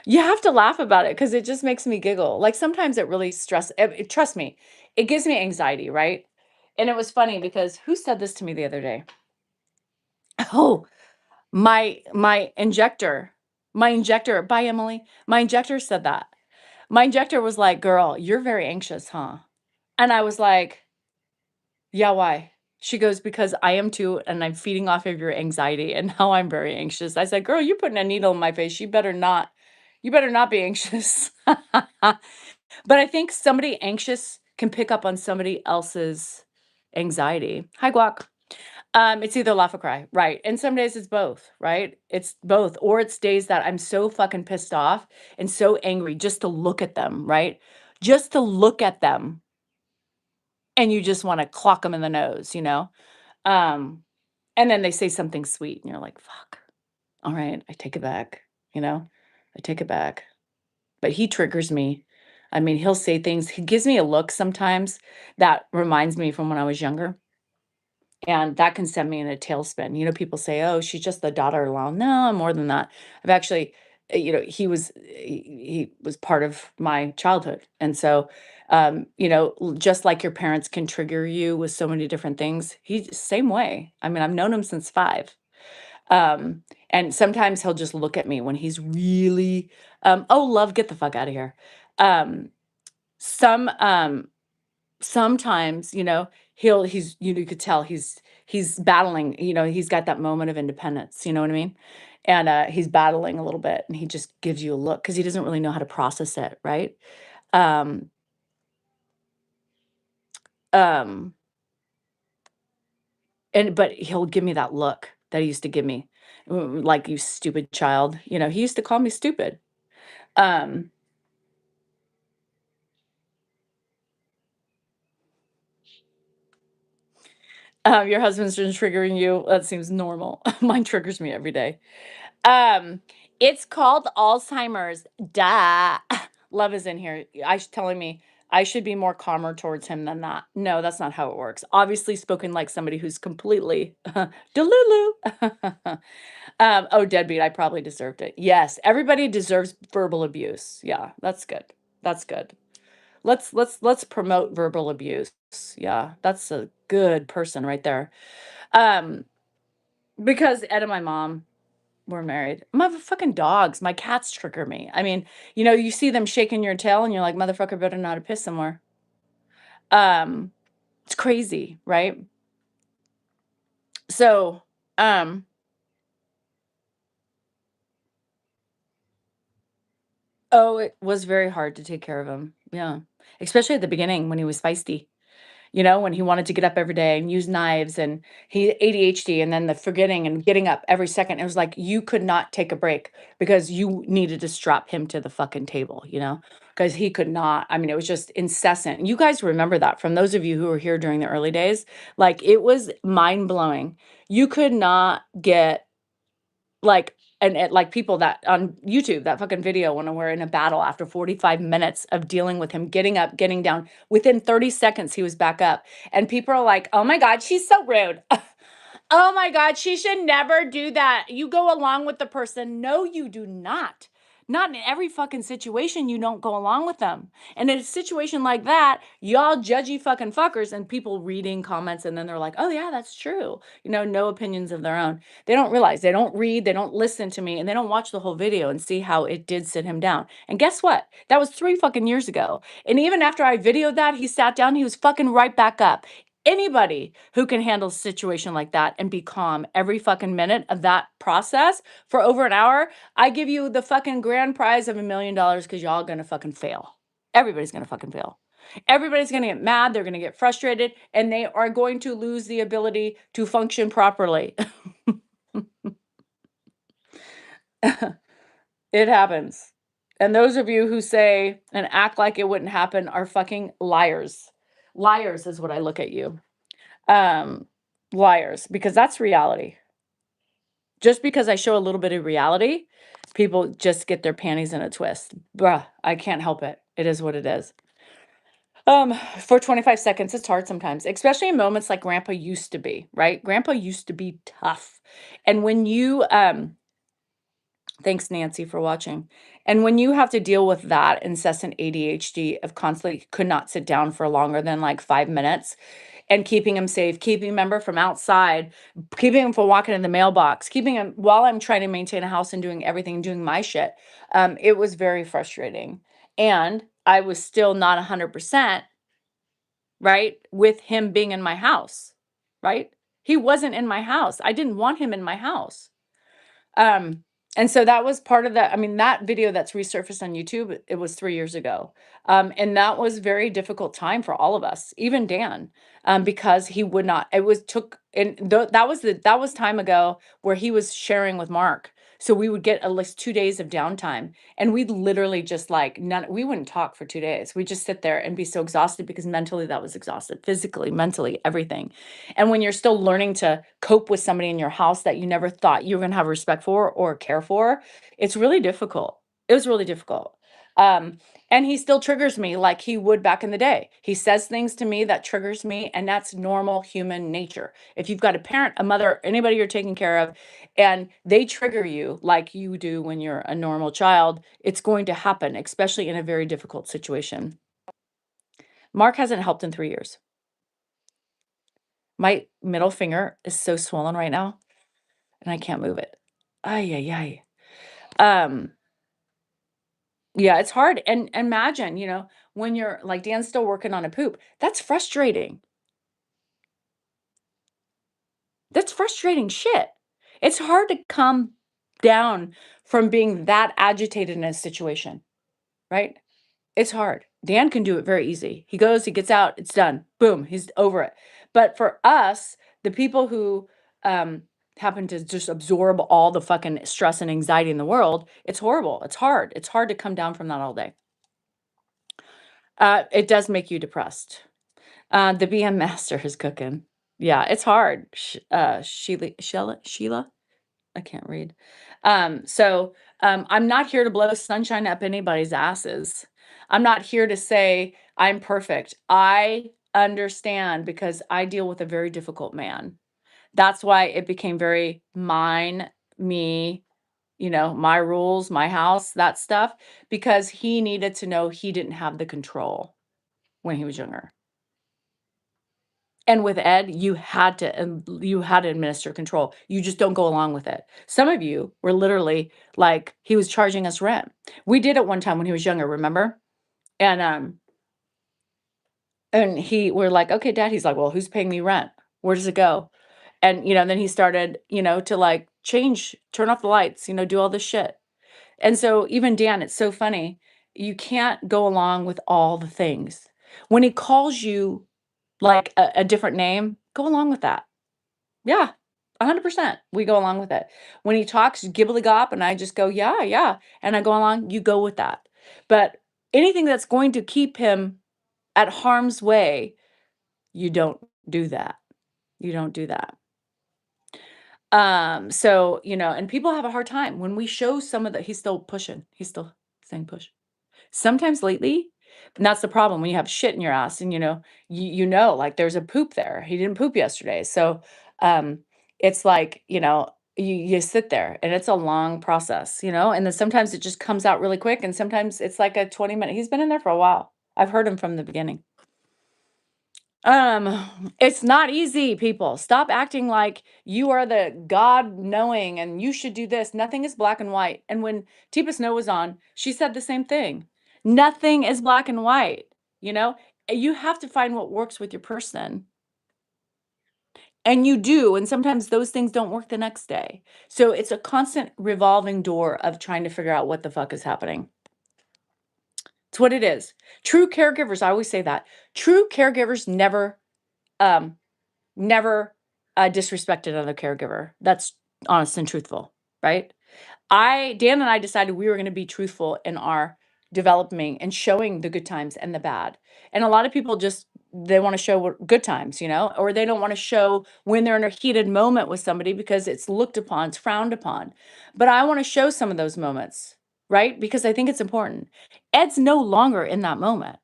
You have to laugh about it because it just makes me giggle. Like sometimes it really trust me, it gives me anxiety, right? And it was funny because who said this to me the other day? Oh, my injector. My injector, bye Emily. My injector said that. My injector was like, "Girl, you're very anxious, huh?" And I was like, "Yeah, why?" She goes, "Because I am too, and I'm feeding off of your anxiety, and now I'm very anxious." I said, "Girl, you're putting a needle in my face. You better not be anxious." But I think somebody anxious can pick up on somebody else's anxiety. Hi, Guac. It's either laugh or cry, right? And some days it's both, right? It's both, or it's days that I'm so fucking pissed off and so angry just to look at them, right? Just to look at them, and you just want to clock them in the nose. Um, and then they say something sweet, and you're like, "Fuck, all right, I take it back," you know? I take it back. But he triggers me. I mean, he'll say things he gives me a look sometimes that reminds me from when I was younger, and that can send me in a tailspin. People say, "Oh, she's just the daughter-in-law." No, I'm more than that. I've actually he was part of my childhood, and so, just like your parents can trigger you with so many different things, he's same way. I mean, I've known him since 5. Um, and sometimes he'll just look at me when he's really, "Oh, love, get the fuck out of here." Um, some sometimes, you could tell he's battling, he's got that moment of independence, you know what I mean? And he's battling a little bit and he just gives you a look because he doesn't really know how to process it, right? Um, um, but he'll give me that look that he used to give me, like, "You stupid child." He used to call me stupid. Um, your husband's been triggering you. That seems normal. Mine triggers me every day. Um, it's called Alzheimer's. Duh. Love is in here. Telling me I should be more calmer towards him than that. No, that's not how it works. Obviously, spoken like somebody who's completely delulu. Oh, deadbeat. I probably deserved it. Yes, everybody deserves verbal abuse. Yeah, that's good. That's good. Let's promote verbal abuse. Yeah, that's a good person right there. Um, because Ed and my mom were married. My fucking dogs, my cats trigger me. I mean, you see them shaking your tail and you're like, "Motherfucker better not have pissed somewhere." Um, it's crazy, right? So, um, oh, it was very hard to take care of him. Yeah. Especially at the beginning when he was feisty. When he wanted to get up every day and use knives and he ADHD and then the forgetting and getting up every second. It was like you could not take a break because you needed to strap him to the fucking table, because he could not. I mean, it was just incessant. You guys remember that from those of you who were here during the early days. Like it was mind blowing. You could not get Like, and like people that on YouTube, that fucking video when we're in a battle after 45 minutes of dealing with him, getting up, getting down, within 30 seconds, he was back up. And people are like, oh my God, she's so rude. Oh my God, she should never do that. You go along with the person. No, you do not. Not in every fucking situation, you don't go along with them. And in a situation like that, y'all judgy fucking fuckers and people reading comments and then they're like, oh yeah, that's true. No opinions of their own. They don't realize, they don't read, they don't listen to me, and they don't watch the whole video and see how it did sit him down. And guess what? That was 3 fucking years ago. And even after I videoed that, he sat down, he was fucking right back up. Anybody who can handle a situation like that and be calm every fucking minute of that process for over an hour, I give you the fucking grand prize of $1 million because y'all gonna fucking fail. Everybody's gonna fucking fail. Everybody's gonna get mad, they're gonna get frustrated, and they are going to lose the ability to function properly. It happens. And those of you who say and act like it wouldn't happen are fucking liars. Liars is what I look at you. Liars, because that's reality. Just because I show a little bit of reality, people just get their panties in a twist. Bruh, I can't help it. It is what it is. For 25 seconds, it's hard sometimes, especially in moments like Grandpa used to be, right? Grandpa used to be tough. And when you, thanks, Nancy, for watching. And when you have to deal with that incessant ADHD of constantly could not sit down for longer than like 5 minutes, and keeping him safe, keeping remember from outside, keeping him from walking in the mailbox, keeping him while I'm trying to maintain a house and doing everything, doing my shit. It was very frustrating. And I was still not 100%, right, with him being in my house, right? He wasn't in my house. I didn't want him in my house. And so that was part of that. I mean, that video that's resurfaced on YouTube, it was 3 years ago. And that was very difficult time for all of us, even Dan, because he would not, it was took, and that was time ago where he was sharing with Mark. So we would get at least 2 days of downtime and we'd literally just like we wouldn't talk for 2 days. We'd just sit there and be so exhausted because mentally that was exhausted, physically, mentally, everything. And when you're still learning to cope with somebody in your house that you never thought you were gonna have respect for or care for, it's really difficult. It was really difficult. Um, and he still triggers me like he would back in the day. He says things to me that triggers me, and that's normal human nature. If you've got a parent, a mother, anybody you're taking care of, and they trigger you like you do when you're a normal child, it's going to happen, especially in a very difficult situation. Mark hasn't helped in 3 years. My middle finger is so swollen right now, and I can't move it. Ay, ay, ay. Yeah, it's hard, and imagine, when you're like, Dan's still working on a poop. That's frustrating. That's frustrating shit. It's hard to come down from being that agitated in a situation, right? It's hard. Dan can do it very easy. He goes, he gets out, it's done. Boom, he's over it. But for us, the people who happen to just absorb all the fucking stress and anxiety in the world, it's horrible. It's hard. It's hard to come down from that all day. It does make you depressed. The BM master is cooking. Yeah, it's hard. Sheila, I can't read. I'm not here to blow sunshine up anybody's asses. I'm not here to say I'm perfect. I understand because I deal with a very difficult man. That's why it became very mine, me, my rules, my house, that stuff, because he needed to know he didn't have the control when he was younger. And with Ed, you had to administer control. You just don't go along with it. Some of you were literally like, he was charging us rent. We did it one time when he was younger, remember? And we're like, okay, Dad. He's like, well, who's paying me rent? Where does it go? And then he started, to like change, turn off the lights, do all this shit. And so even Dan, it's so funny. You can't go along with all the things. When he calls you like a different name, go along with that. Yeah, 100%. We go along with it. When he talks gibbly-gop and I just go, yeah, yeah, and I go along, you go with that. But anything that's going to keep him at harm's way, you don't do that. You don't do that. So, and people have a hard time when we show some of the he's still pushing. He's still saying push. Sometimes lately, and that's the problem when you have shit in your ass and like there's a poop there. He didn't poop yesterday. So um it's like, you sit there and it's a long process, and then sometimes it just comes out really quick and sometimes it's like a 20-minute. He's been in there for a while. I've heard him from the beginning. It's not easy, people. Stop acting like you are the God knowing and you should do this. Nothing is black and white. And when Teepa Snow was on, she said the same thing. Nothing is black and white, you know? You have to find what works with your person. And you do, and sometimes those things don't work the next day. So it's a constant revolving door of trying to figure out what the fuck is happening. It's what it is. True caregivers, I always say that. True caregivers um never disrespected another caregiver. That's honest and truthful, right? Dan and I decided we were going to be truthful in our developing and showing the good times and the bad. And a lot of people just they want to show good times, or they don't want to show when they're in a heated moment with somebody because it's looked upon, it's frowned upon. But I want to show some of those moments, right? Because I think it's important. Ed's no longer in that moment.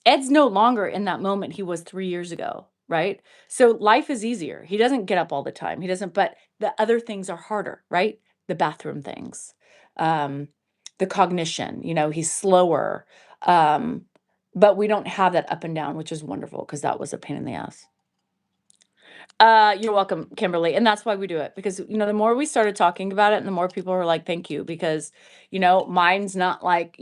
Ed's no longer in that moment he was 3 years ago, right? So life is easier. He doesn't get up all the time. He doesn't, but the other things are harder, right? The bathroom things, um, the cognition, he's slower. But we don't have that up and down, which is wonderful because that was a pain in the ass. You're welcome, Kimberly. And that's why we do it because, the more we started talking about it and the more people were like, thank you, because, mine's not like,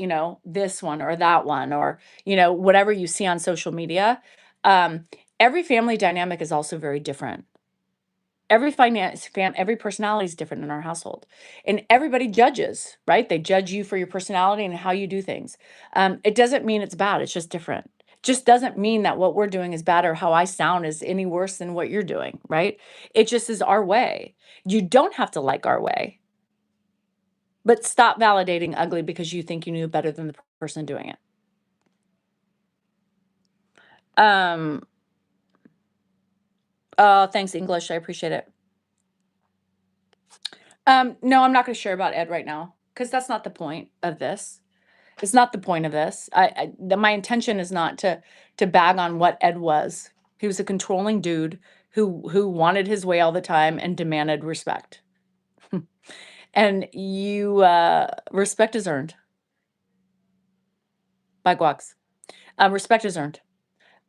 this one or that one or, whatever you see on social media. Every family dynamic is also very different. Every personality is different in our household and everybody judges, right? They judge you for your personality and how you do things. It doesn't mean it's bad. It's just different. Just doesn't mean that what we're doing is bad or how I sound is any worse than what you're doing, right? It just is our way. You don't have to like our way, but stop validating ugly because you think you knew better than the person doing it. Oh, thanks, English. I appreciate it. No, I'm not going to share about Ed right now because that's not the point of this. It's not the point of this. My intention is not to bag on what Ed was. He was a controlling dude who wanted his way all the time and demanded respect. And respect is earned by Guax. Respect is earned.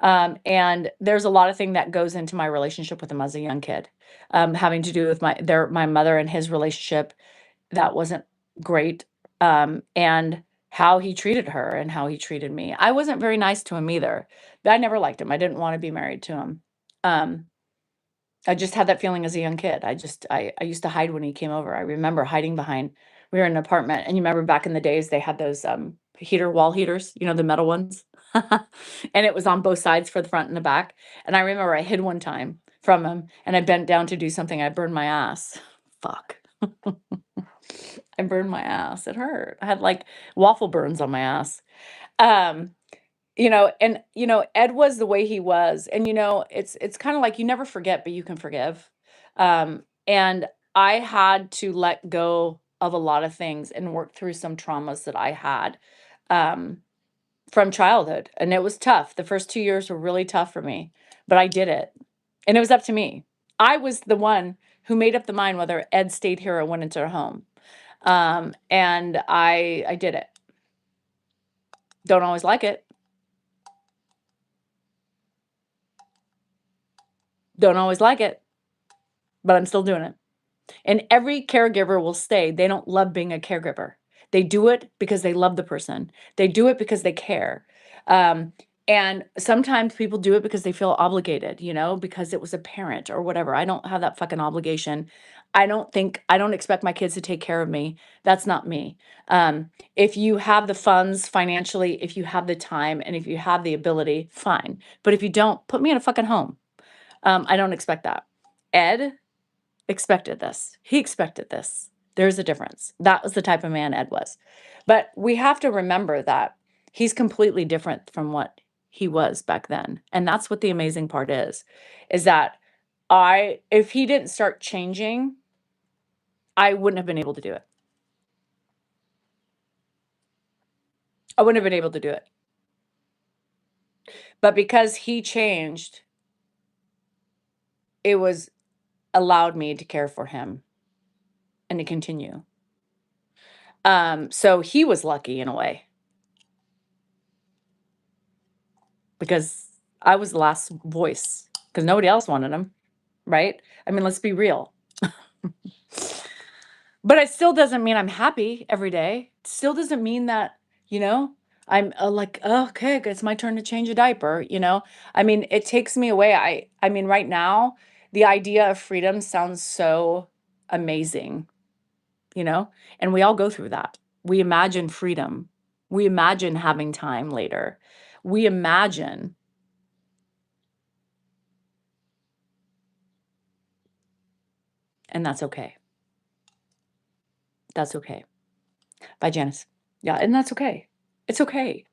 And there's a lot of thing that goes into my relationship with him as a young kid, having to do with my mother and his relationship that wasn't great, and how he treated her and how he treated me. I wasn't very nice to him either, but I never liked him. I didn't want to be married to him. I just had that feeling as a young kid. I used to hide when he came over. I remember hiding behind. We were in an apartment, and you remember back in the days they had those wall heaters, the metal ones, and it was on both sides for the front and the back. And I remember I hid one time from him, and I bent down to do something. I burned my ass. Fuck. I burned my ass. It hurt. I had like waffle burns on my ass. Um, Ed was the way he was. And it's kind of like you never forget, but you can forgive. And I had to let go of a lot of things and work through some traumas that I had from childhood. And it was tough. The first 2 years were really tough for me, but I did it. And it was up to me. I was the one who made up the mind whether Ed stayed here or went into her home. And I did it. Don't always like it. Don't always like it, but I'm still doing it. And every caregiver will say they don't love being a caregiver. They do it because they love the person. They do it because they care. And sometimes people do it because they feel obligated, because it was a parent or whatever. I don't have that fucking obligation. I don't expect my kids to take care of me. That's not me. If you have the funds financially, if you have the time, and if you have the ability, fine. But if you don't, put me in a fucking home. I don't expect that. Ed expected this. He expected this. There's a difference. That was the type of man Ed was. But we have to remember that he's completely different from what he was back then. And that's what the amazing part is that if he didn't start changing, I wouldn't have been able to do it. I wouldn't have been able to do it. But because he changed, it was allowed me to care for him and to continue. So he was lucky in a way because I was the last voice because nobody else wanted him, right? I mean, let's be real. But it still doesn't mean I'm happy every day. It still doesn't mean that, you know, I'm like, oh, okay, it's my turn to change a diaper. I mean, it takes me away. I mean, right now, the idea of freedom sounds so amazing, you know? And we all go through that. We imagine freedom. We imagine having time later. We imagine, and that's okay. That's okay. Bye, Janice. Yeah, and that's okay. It's okay.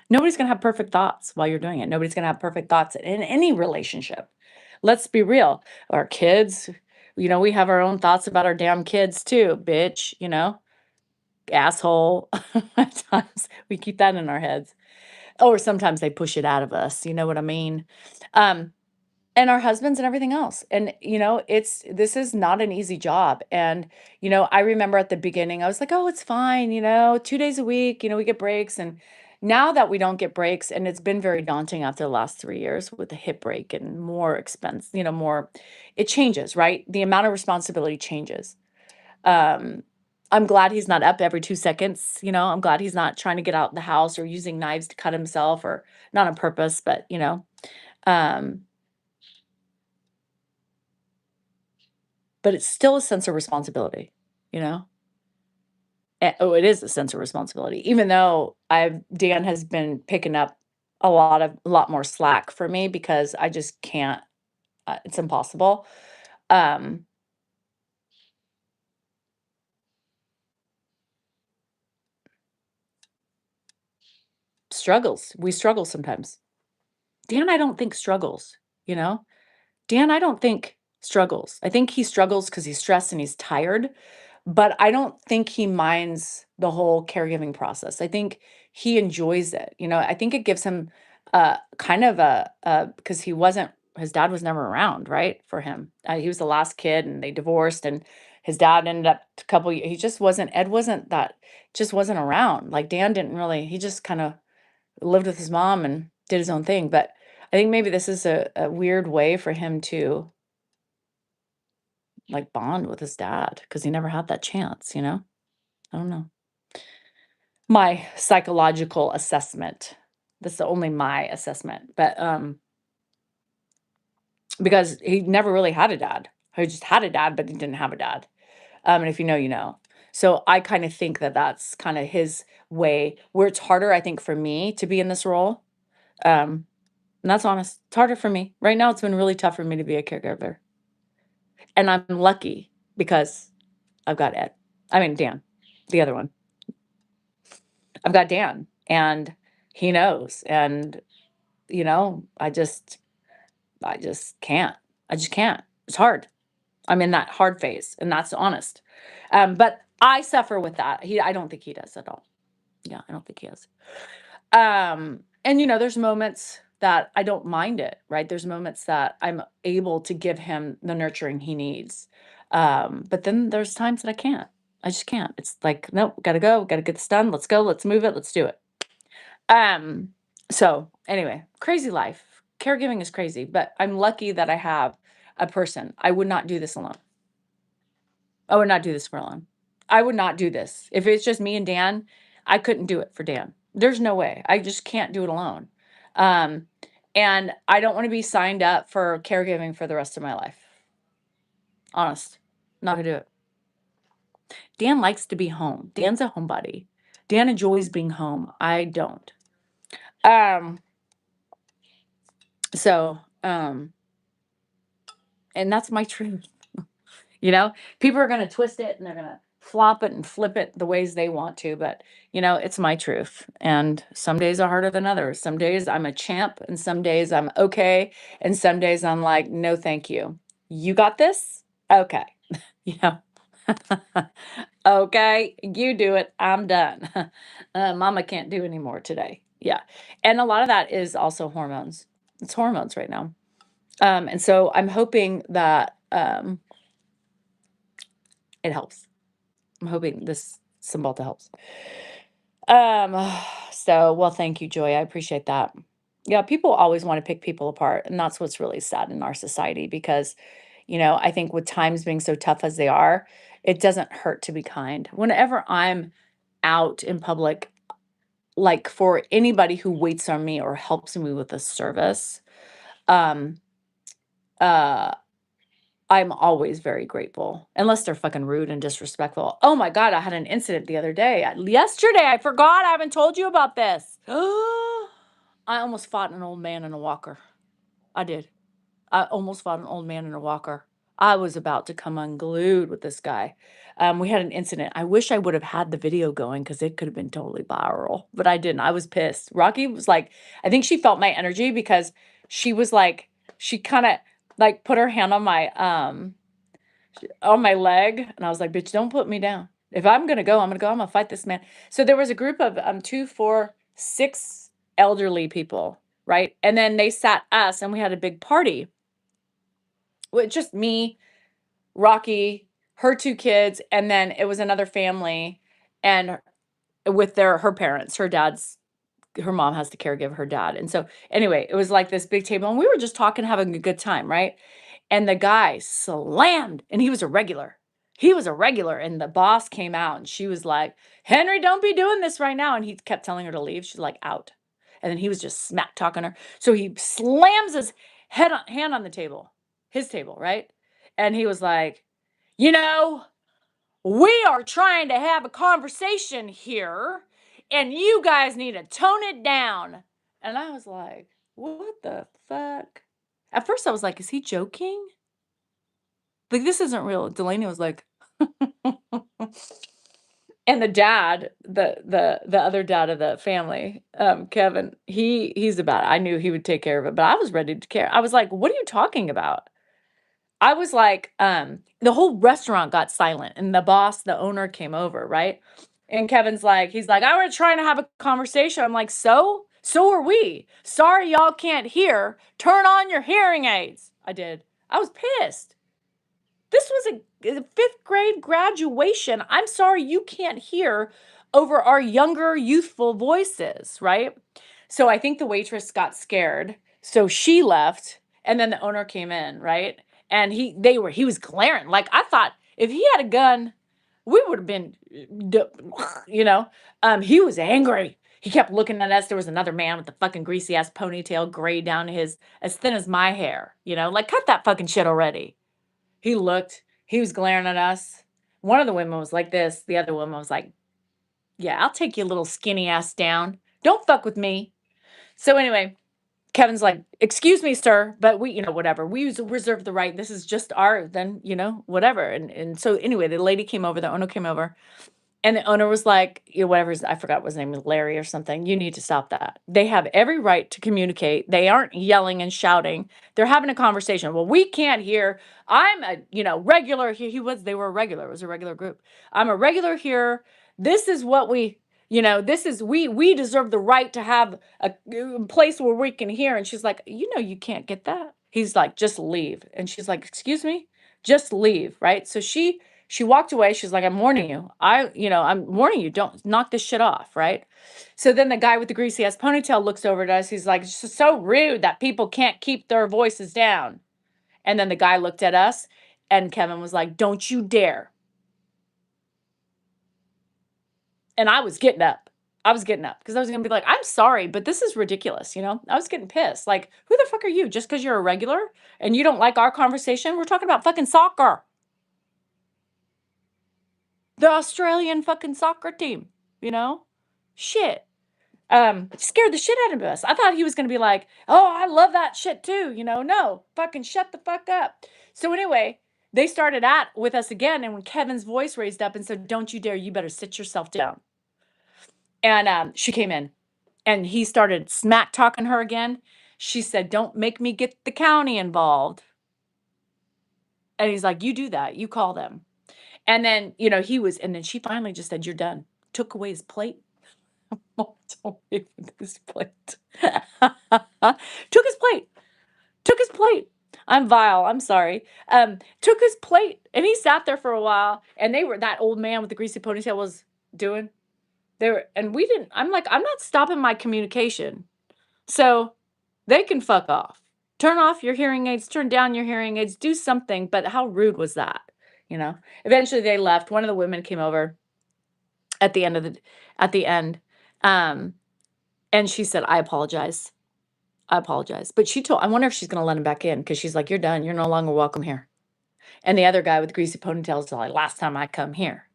Nobody's gonna have perfect thoughts while you're doing it. Nobody's gonna have perfect thoughts in any relationship. Let's be real. Our kids, we have our own thoughts about our damn kids too, bitch, asshole. At times we keep that in our heads. Or sometimes they push it out of us. You know what I mean? Um, and our husbands and everything else. And this is not an easy job. And I remember at the beginning I was like, oh, it's fine, 2 days a week, we get breaks. And now that we don't get breaks, and it's been very daunting after the last 3 years with the hip break and more expense, more, it changes, right? The amount of responsibility changes. um I'm glad he's not up every 2 seconds. I'm glad he's not trying to get out the house or using knives to cut himself, or not on purpose, but um but it's still a sense of responsibility, you know? Oh, it is a sense of responsibility, even though Dan has been picking up a lot more slack for me because I just can't, it's impossible. Um, we struggle sometimes. Dan, I don't think struggles, you know? Dan, I don't think struggles. I think he struggles because he's stressed and he's tired, but I don't think he minds the whole caregiving process. I think he enjoys it. I think it gives him kind of because his dad was never around, right? For him. He was the last kid and they divorced, and his dad ended up he just wasn't, Ed wasn't that, just wasn't around. Like Dan didn't really, he just kind of lived with his mom and did his own thing. But I think maybe this is a weird way for him to like bond with his dad because he never had that chance. I don't know. My psychological assessment. That's only my assessment. But because he never really had a dad. He just had a dad, but he didn't have a dad. And if you know, you know. So I kind of think that that's kind of his way, where it's harder, I think, for me to be in this role. Um, and that's honest. It's harder for me. Right now, it's been really tough for me to be a caregiver. And I'm lucky because I've got Ed. I mean, Dan, the other one. I've got Dan, and he knows. And, I just can't. I just can't. It's hard. I'm in that hard phase, and that's honest. But I suffer with that. I don't think he does at all. Yeah, I don't think he is. And there's moments that I don't mind it, right? There's moments that I'm able to give him the nurturing he needs. But then there's times that I can't. I just can't. It's like, nope, gotta go, gotta get this done. Let's go, let's move it, let's do it. Um, so anyway, crazy life. Caregiving is crazy, but I'm lucky that I have a person. I would not do this alone. I would not do this for alone. I would not do this. If it's just me and Dan, I couldn't do it for Dan. There's no way. I just can't do it alone. Um, and I don't want to be signed up for caregiving for the rest of my life. Honest. Not gonna do it. Dan likes to be home. Dan's a homebody. Dan enjoys being home. I don't. Um, so, and that's my truth. You know, people are going to twist it and they're going to flop it and flip it the ways they want to, but it's my truth. And some days are harder than others. Some days I'm a champ, and some days I'm okay, and some days I'm like, no, thank you. You got this? Okay. Yeah. Okay, you do it. I'm done. Mama can't do anymore today. Yeah. And a lot of that is also hormones. It's hormones right now. And so I'm hoping that it helps. I'm hoping this Cymbalta helps. So, well, thank you, Joy. I appreciate that. Yeah, people always want to pick people apart, and that's what's really sad in our society because, I think with times being so tough as they are, it doesn't hurt to be kind. Whenever I'm out in public, like for anybody who waits on me or helps me with a service, um, uh, I'm always very grateful, unless they're fucking rude and disrespectful. Oh my God, I had an incident the other day. Yesterday, I forgot. I haven't told you about this. I almost fought an old man in a walker. I did. I almost fought an old man in a walker. I was about to come unglued with this guy. We had an incident. I wish I would have had the video going because it could have been totally viral, but I didn't. I was pissed. Rocky was like, I think she felt my energy because she was like, she kind of like put her hand on my leg, and I was like, bitch, don't put me down. If I'm gonna go, I'm gonna go. I'm gonna fight this man. So there was a group of 2, 4, 6 elderly people, right? And then they sat us, and we had a big party with just me, Rocky, her 2 kids, and then it was another family, and with her parents. Her mom has to caregive her dad. And so anyway, it was like this big table, and we were just talking, having a good time, right? And the guy slammed, and he was a regular. He was a regular, and the boss came out, and she was like, "Henry, don't be doing this right now." And he kept telling her to leave. She's like, "Out." And then he was just smack talking her. So he slams his hand on the table, his table, right? And he was like, "You know, we are trying to have a conversation here, and you guys need to tone it down." And I was like, what the fuck? At first I was like, is he joking? Like, this isn't real. Delaney was like, and the dad, the other dad of the family, Kevin, he's about it. I knew he would take care of it, but I was ready to care. I was like, what are you talking about? I was like, the whole restaurant got silent, and the boss, the owner came over, right? And Kevin's like, he's like, I was trying to have a conversation. I'm like, so are we. Sorry, y'all can't hear. Turn on your hearing aids. I did. I was pissed. This was a 5th grade graduation. I'm sorry you can't hear over our younger, youthful voices, right? So I think the waitress got scared. So she left, and then the owner came in, right? And he was glaring. Like, I thought if he had a gun, we would have been, he was angry. He kept looking at us. There was another man with the fucking greasy ass ponytail, gray down his, as thin as my hair, like, cut that fucking shit already. He looked, he was glaring at us. One of the women was like this. The other woman was like, yeah, I'll take your little skinny ass down. Don't fuck with me. So anyway, Kevin's like, excuse me, sir, but we, whatever. We reserve the right. This is just our, then, whatever. And so anyway, the lady came over, the owner came over, and the owner was like, whatever, I forgot what his name was, Larry or something. You need to stop that. They have every right to communicate. They aren't yelling and shouting. They're having a conversation. Well, we can't hear. I'm a, regular here. They were a regular. It was a regular group. I'm a regular here. This is what we deserve the right to have a place where we can hear. And she's like, you can't get that. He's like, just leave. And she's like, excuse me, just leave. Right. So she walked away. She's like, I'm warning you. I'm warning you. Don't knock this shit off. Right. So then the guy with the greasy ass ponytail looks over at us. He's like, it's just so rude that people can't keep their voices down. And then the guy looked at us, and Kevin was like, don't you dare. And I was getting up. Because I was going to be like, I'm sorry, but this is ridiculous. I was getting pissed. Like, who the fuck are you? Just because you're a regular and you don't like our conversation? We're talking about fucking soccer. The Australian fucking soccer team, Shit. Scared the shit out of us. I thought he was going to be like, oh, I love that shit too. No, fucking shut the fuck up. So anyway, they started with us again. And when Kevin's voice raised up and said, "Don't you dare, you better sit yourself down." And she came in and he started smack talking her again. She said, "Don't make me get the county involved." And he's like, "You do that. You call them." And then, and then she finally just said, "You're done." Took away his plate. Walked away with his plate. Took his plate. Took his plate. I'm vile. I'm sorry. Took his plate and he sat there for a while. And that old man with the greasy ponytail was doing. And we didn't. I'm like, I'm not stopping my communication. So they can fuck off. Turn off your hearing aids, turn down your hearing aids, do something. But how rude was that? Eventually they left. One of the women came over at the end. Um, and she said, "I apologize. I apologize." But I wonder if she's going to let him back in because she's like, "You're done. You're no longer welcome here." And the other guy with the greasy ponytails is like, "Last time I come here,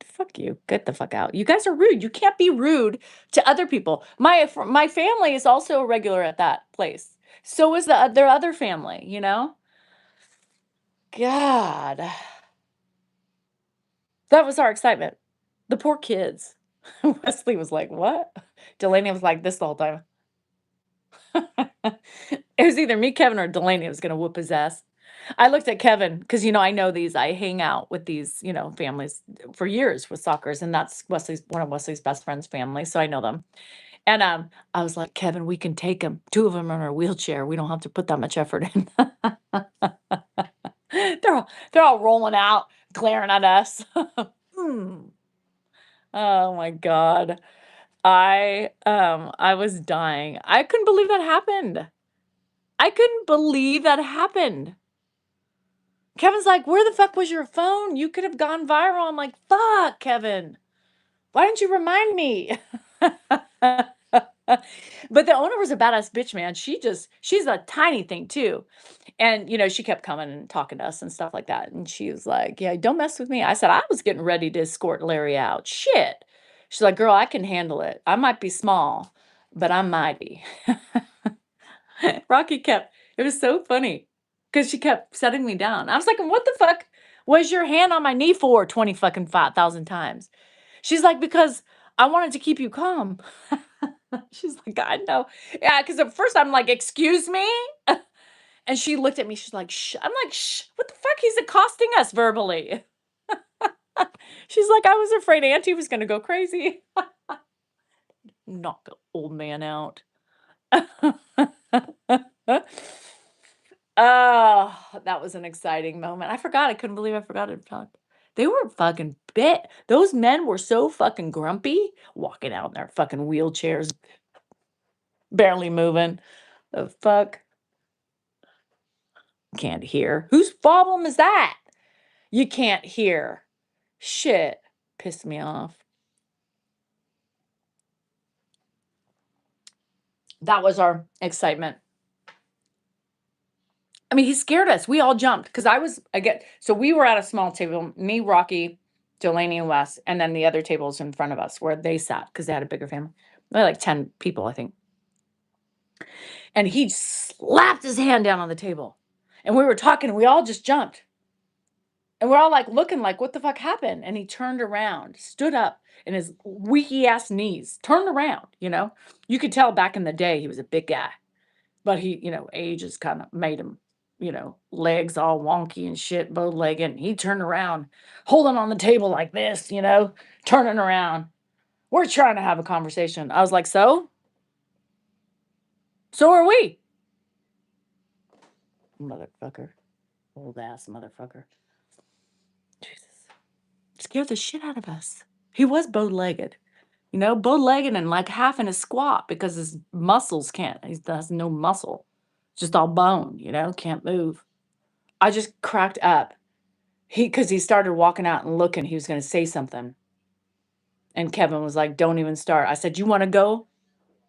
fuck you. Get the fuck out. You guys are rude. You can't be rude to other people." My family is also a regular at that place. So is their other family, God. That was our excitement. The poor kids. Wesley was like, "What?" Delaney was like this the whole time. It was either me, Kevin, or Delaney was going to whoop his ass. I looked at Kevin because, I know these. I hang out with these, families for years with Sockers, and that's one of Wesley's best friend's family, so I know them. And I was like, "Kevin, we can take them. 2 of them are in a wheelchair. We don't have to put that much effort in." they're all rolling out, glaring at us. Oh my God. I was dying. I couldn't believe that happened. I couldn't believe that happened. Kevin's like, "Where the fuck was your phone? You could have gone viral." I'm like, "Fuck, Kevin. Why didn't you remind me?" But the owner was a badass bitch, man. She's a tiny thing too. And, she kept coming and talking to us and stuff like that. And she was like, "Yeah, don't mess with me." I said, "I was getting ready to escort Larry out. Shit." She's like, "Girl, I can handle it. I might be small, but I'm mighty." It was so funny because she kept setting me down. I was like, "What the fuck was your hand on my knee for 20 fucking 5,000 times?" She's like, "Because I wanted to keep you calm." She's like, "I know." Yeah, because at first I'm like, "Excuse me?" And she looked at me. She's like, "Shh." I'm like, "Shh, what the fuck? He's accosting us verbally." She's like, "I was afraid Auntie was going to go crazy." Knock the old man out. Oh, that was an exciting moment. I couldn't believe I forgot it. They were fucking bit. Those men were so fucking grumpy, walking out in their fucking wheelchairs, barely moving. The fuck? Can't hear. Whose problem is that? You can't hear. Shit. Pissed me off. That was our excitement. I mean, he scared us. We all jumped because so we were at a small table, me, Rocky, Delaney, and Wes, and then the other tables in front of us where they sat because they had a bigger family. They had like 10 people, I think. And he slapped his hand down on the table. And we were talking, and we all just jumped. And we're all like looking like, what the fuck happened? And he turned around, stood up in his weaky ass knees, turned around, You could tell back in the day he was a big guy. But he, age has kind of made him, legs all wonky and shit, bow-legged. And he turned around, holding on the table like this, turning around. We're trying to have a conversation. I was like, "So? So are we." Motherfucker. Old ass motherfucker. Jesus. Scared the shit out of us. He was bow-legged. Bow-legged and like half in a squat because his muscles can't. He has no muscle. Just all bone, can't move. I just cracked up. Because he started walking out and looking, he was going to say something. And Kevin was like, "Don't even start." I said, "You want to go?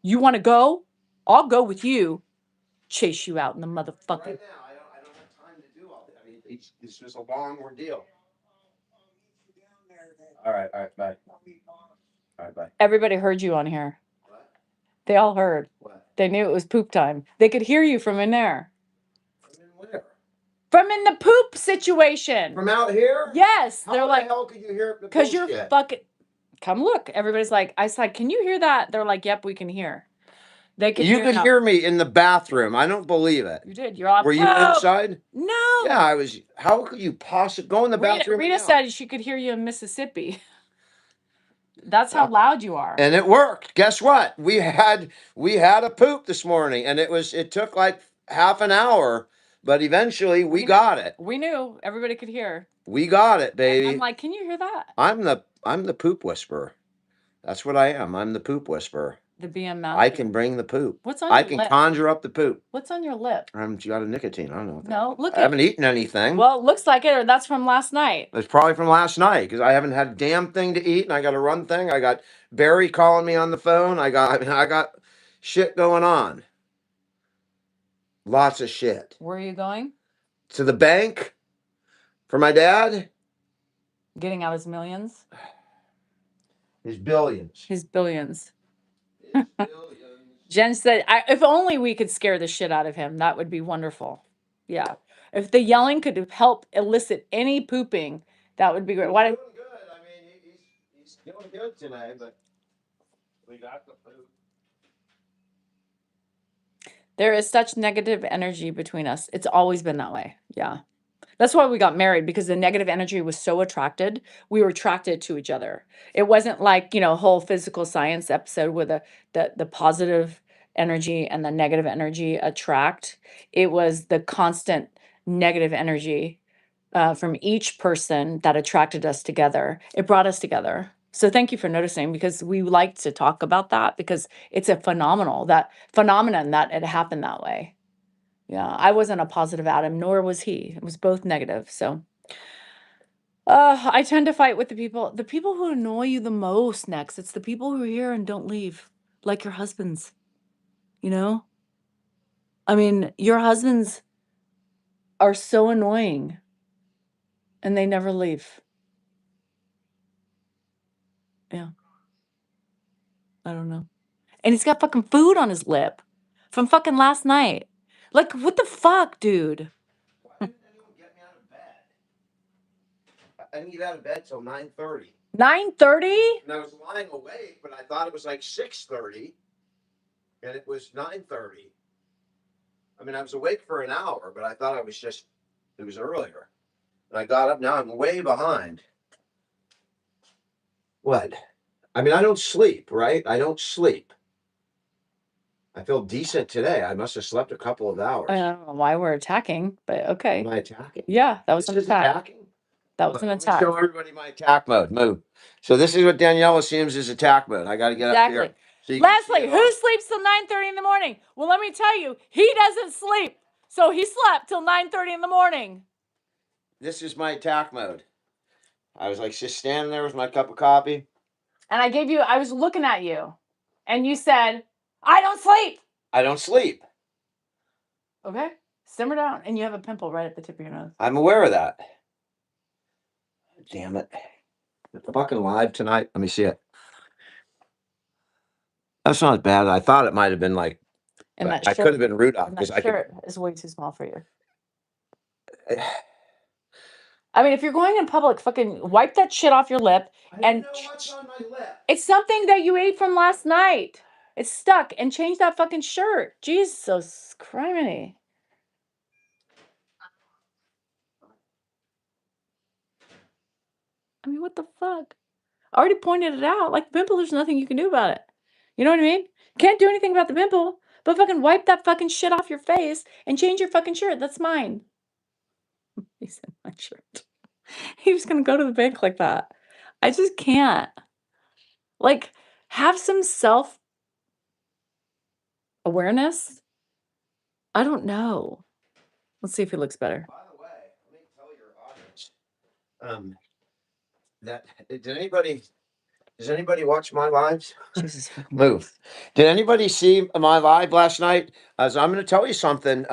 You want to go? I'll go with you. Chase you out in the motherfucker." Right now, I don't have time to do all that. I mean, it's just a long ordeal. All right, bye. All right, bye. Everybody heard you on here. What? They all heard. What? They knew it was poop time. They could hear you from in there. From in where? From in the poop situation. From out here? Yes. How They're the like, hell could you hear the because you're bullshit? fucking. Come look. Everybody's like, I said, can you hear that? They're like, yep, we can hear. They can You hear could now. hear me in the bathroom. I don't believe it. You did. You're all. Were you "Poop!" inside? No. Yeah, I was. How could you possibly go in the bathroom? Rita now? said she could hear you in Mississippi. That's how loud you are. And it worked. Guess what? We had a poop this morning, and it took like half an hour, but eventually we got it. We knew everybody could hear. We got it, And baby. I'm like, can you hear that? I'm the poop whisperer. That's what I am. I'm the poop whisperer. The BM master. I can bring the poop. What's on I your can lip? conjure up the poop. What's on your lip? You got a nicotine. I don't know. What that No, is. look I haven't eaten anything. Well, it looks like it, or that's from last night. It's probably from last night because I haven't had a damn thing to eat, and I got a run thing. I got Barry calling me on the phone. I got shit going on. Lots of shit. Where are you going? To the bank for my dad. Getting out his millions. His billions. His billions. His billions. Jen said, if only we could scare the shit out of him, that would be wonderful. Yeah. If the yelling could help elicit any pooping, that would be great. Why? He's doing good. I mean, he's doing good today, but we got the poop. There is such negative energy between us. It's always been that way. Yeah. That's why we got married, because the negative energy was so attracted. We were attracted to each other. It wasn't like, a whole physical science episode where the positive energy and the negative energy attract. It was the constant negative energy from each person that attracted us together. It brought us together. So thank you for noticing, because we like to talk about that, because it's a phenomenon that it happened that way. Yeah, I wasn't a positive Adam, nor was he. It was both negative. So I tend to fight with the people who annoy you the most next. It's the people who are here and don't leave, like your husbands. I mean, your husbands are so annoying and they never leave. Yeah. I don't know. And he's got fucking food on his lip from fucking last night. Like, what the fuck, dude? Why didn't anyone get me out of bed? I didn't get out of bed till 9:30. 9:30? And I was lying awake, but I thought it was like 6:30, and it was 9:30. I mean, I was awake for an hour, but I thought it was earlier. And I got up. Now I'm way behind. What? I mean, I don't sleep, right? I don't sleep. I feel decent today. I must have slept a couple of hours. I don't know why we're attacking, but okay. Am I attacking? Yeah, that was This an is attack. attacking? That was an Let me attack. show everybody my attack mode. Move. So this is what Danielle assumes is attack mode. I got to get up here. Exactly. So you can see Leslie, it who all. sleeps till 9:30 in the morning? Well, let me tell you, he doesn't sleep. So he slept till 9:30 in the morning. This is my attack mode. I was like just standing there with my cup of coffee. And I was looking at you, and you said, I don't sleep. I don't sleep. Okay, simmer down. And you have a pimple right at the tip of your nose. I'm aware of that. Damn it. Is it fucking live tonight? Let me see it. That's not bad. I thought it might have been like, And that I shirt, could have been Rudolph and because that I shirt is way too small for you. could. I mean, if you're going in public, fucking wipe that shit off your lip. I And don't know what's on my lip. it's something that you ate from last night. It's stuck. And change that fucking shirt. Jesus criminy. I mean, what the fuck? I already pointed it out. Like, the pimple, there's nothing you can do about it. You know what I mean? Can't do anything about the pimple, but fucking wipe that fucking shit off your face and change your fucking shirt. That's mine. He said my shirt. He was gonna go to the bank like that. I just can't. Like, have some self-awareness. I don't know. Let's see if he looks better. By the way, let me tell your audience does anybody watch my lives? Jesus. Move. Did anybody see my live last night? So I'm going to tell you something.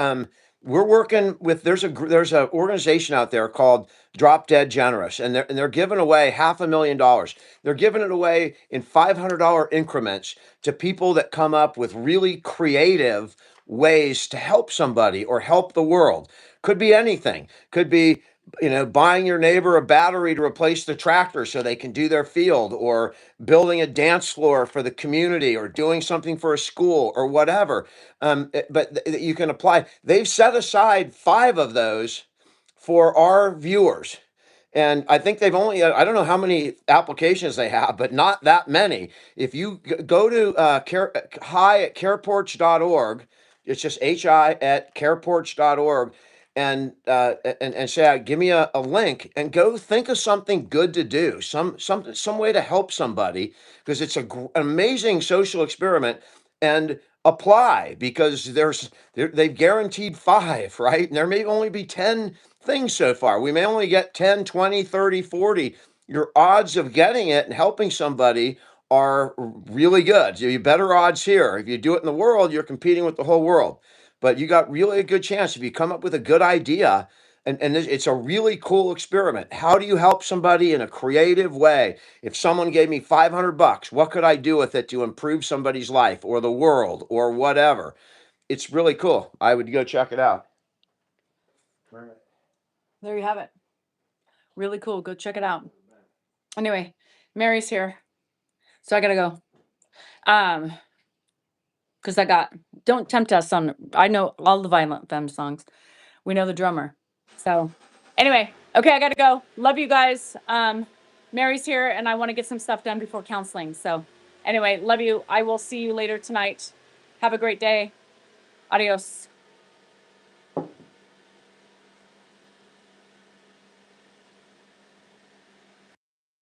We're working with there's an organization out there called Drop Dead Generous, and they're giving away $500,000. They're giving it away in $500 increments to people that come up with really creative ways to help somebody or help the world. Could be anything. Could be, buying your neighbor a battery to replace the tractor so they can do their field, or building a dance floor for the community, or doing something for a school or whatever. You can apply. They've set aside 5 of those for our viewers. And I think they've only, I don't know how many applications they have, but not that many. If you go to hi at careporch.org, it's just hi at careporch.org, and say, give me a link, and go think of something good to do, some way to help somebody, because it's an amazing social experiment. And apply, because they've guaranteed 5, right? And there may only be 10 things so far. We may only get 10, 20, 30, 40. Your odds of getting it and helping somebody are really good. So you better odds here. If you do it in the world, you're competing with the whole world. But you got really a good chance if you come up with a good idea. And it's a really cool experiment. How do you help somebody in a creative way? If someone gave me $500, what could I do with it to improve somebody's life or the world or whatever? It's really cool. I would go check it out. There you have it. Really cool. Go check it out. Anyway, Mary's here. So I gotta go. Because I got Don't Tempt Us on, I know all the Violent Femme songs. We know the drummer. So anyway, okay, I gotta go. Love you guys. Mary's here and I want to get some stuff done before counseling. So anyway, love you. I will see you later tonight. Have a great day. Adios.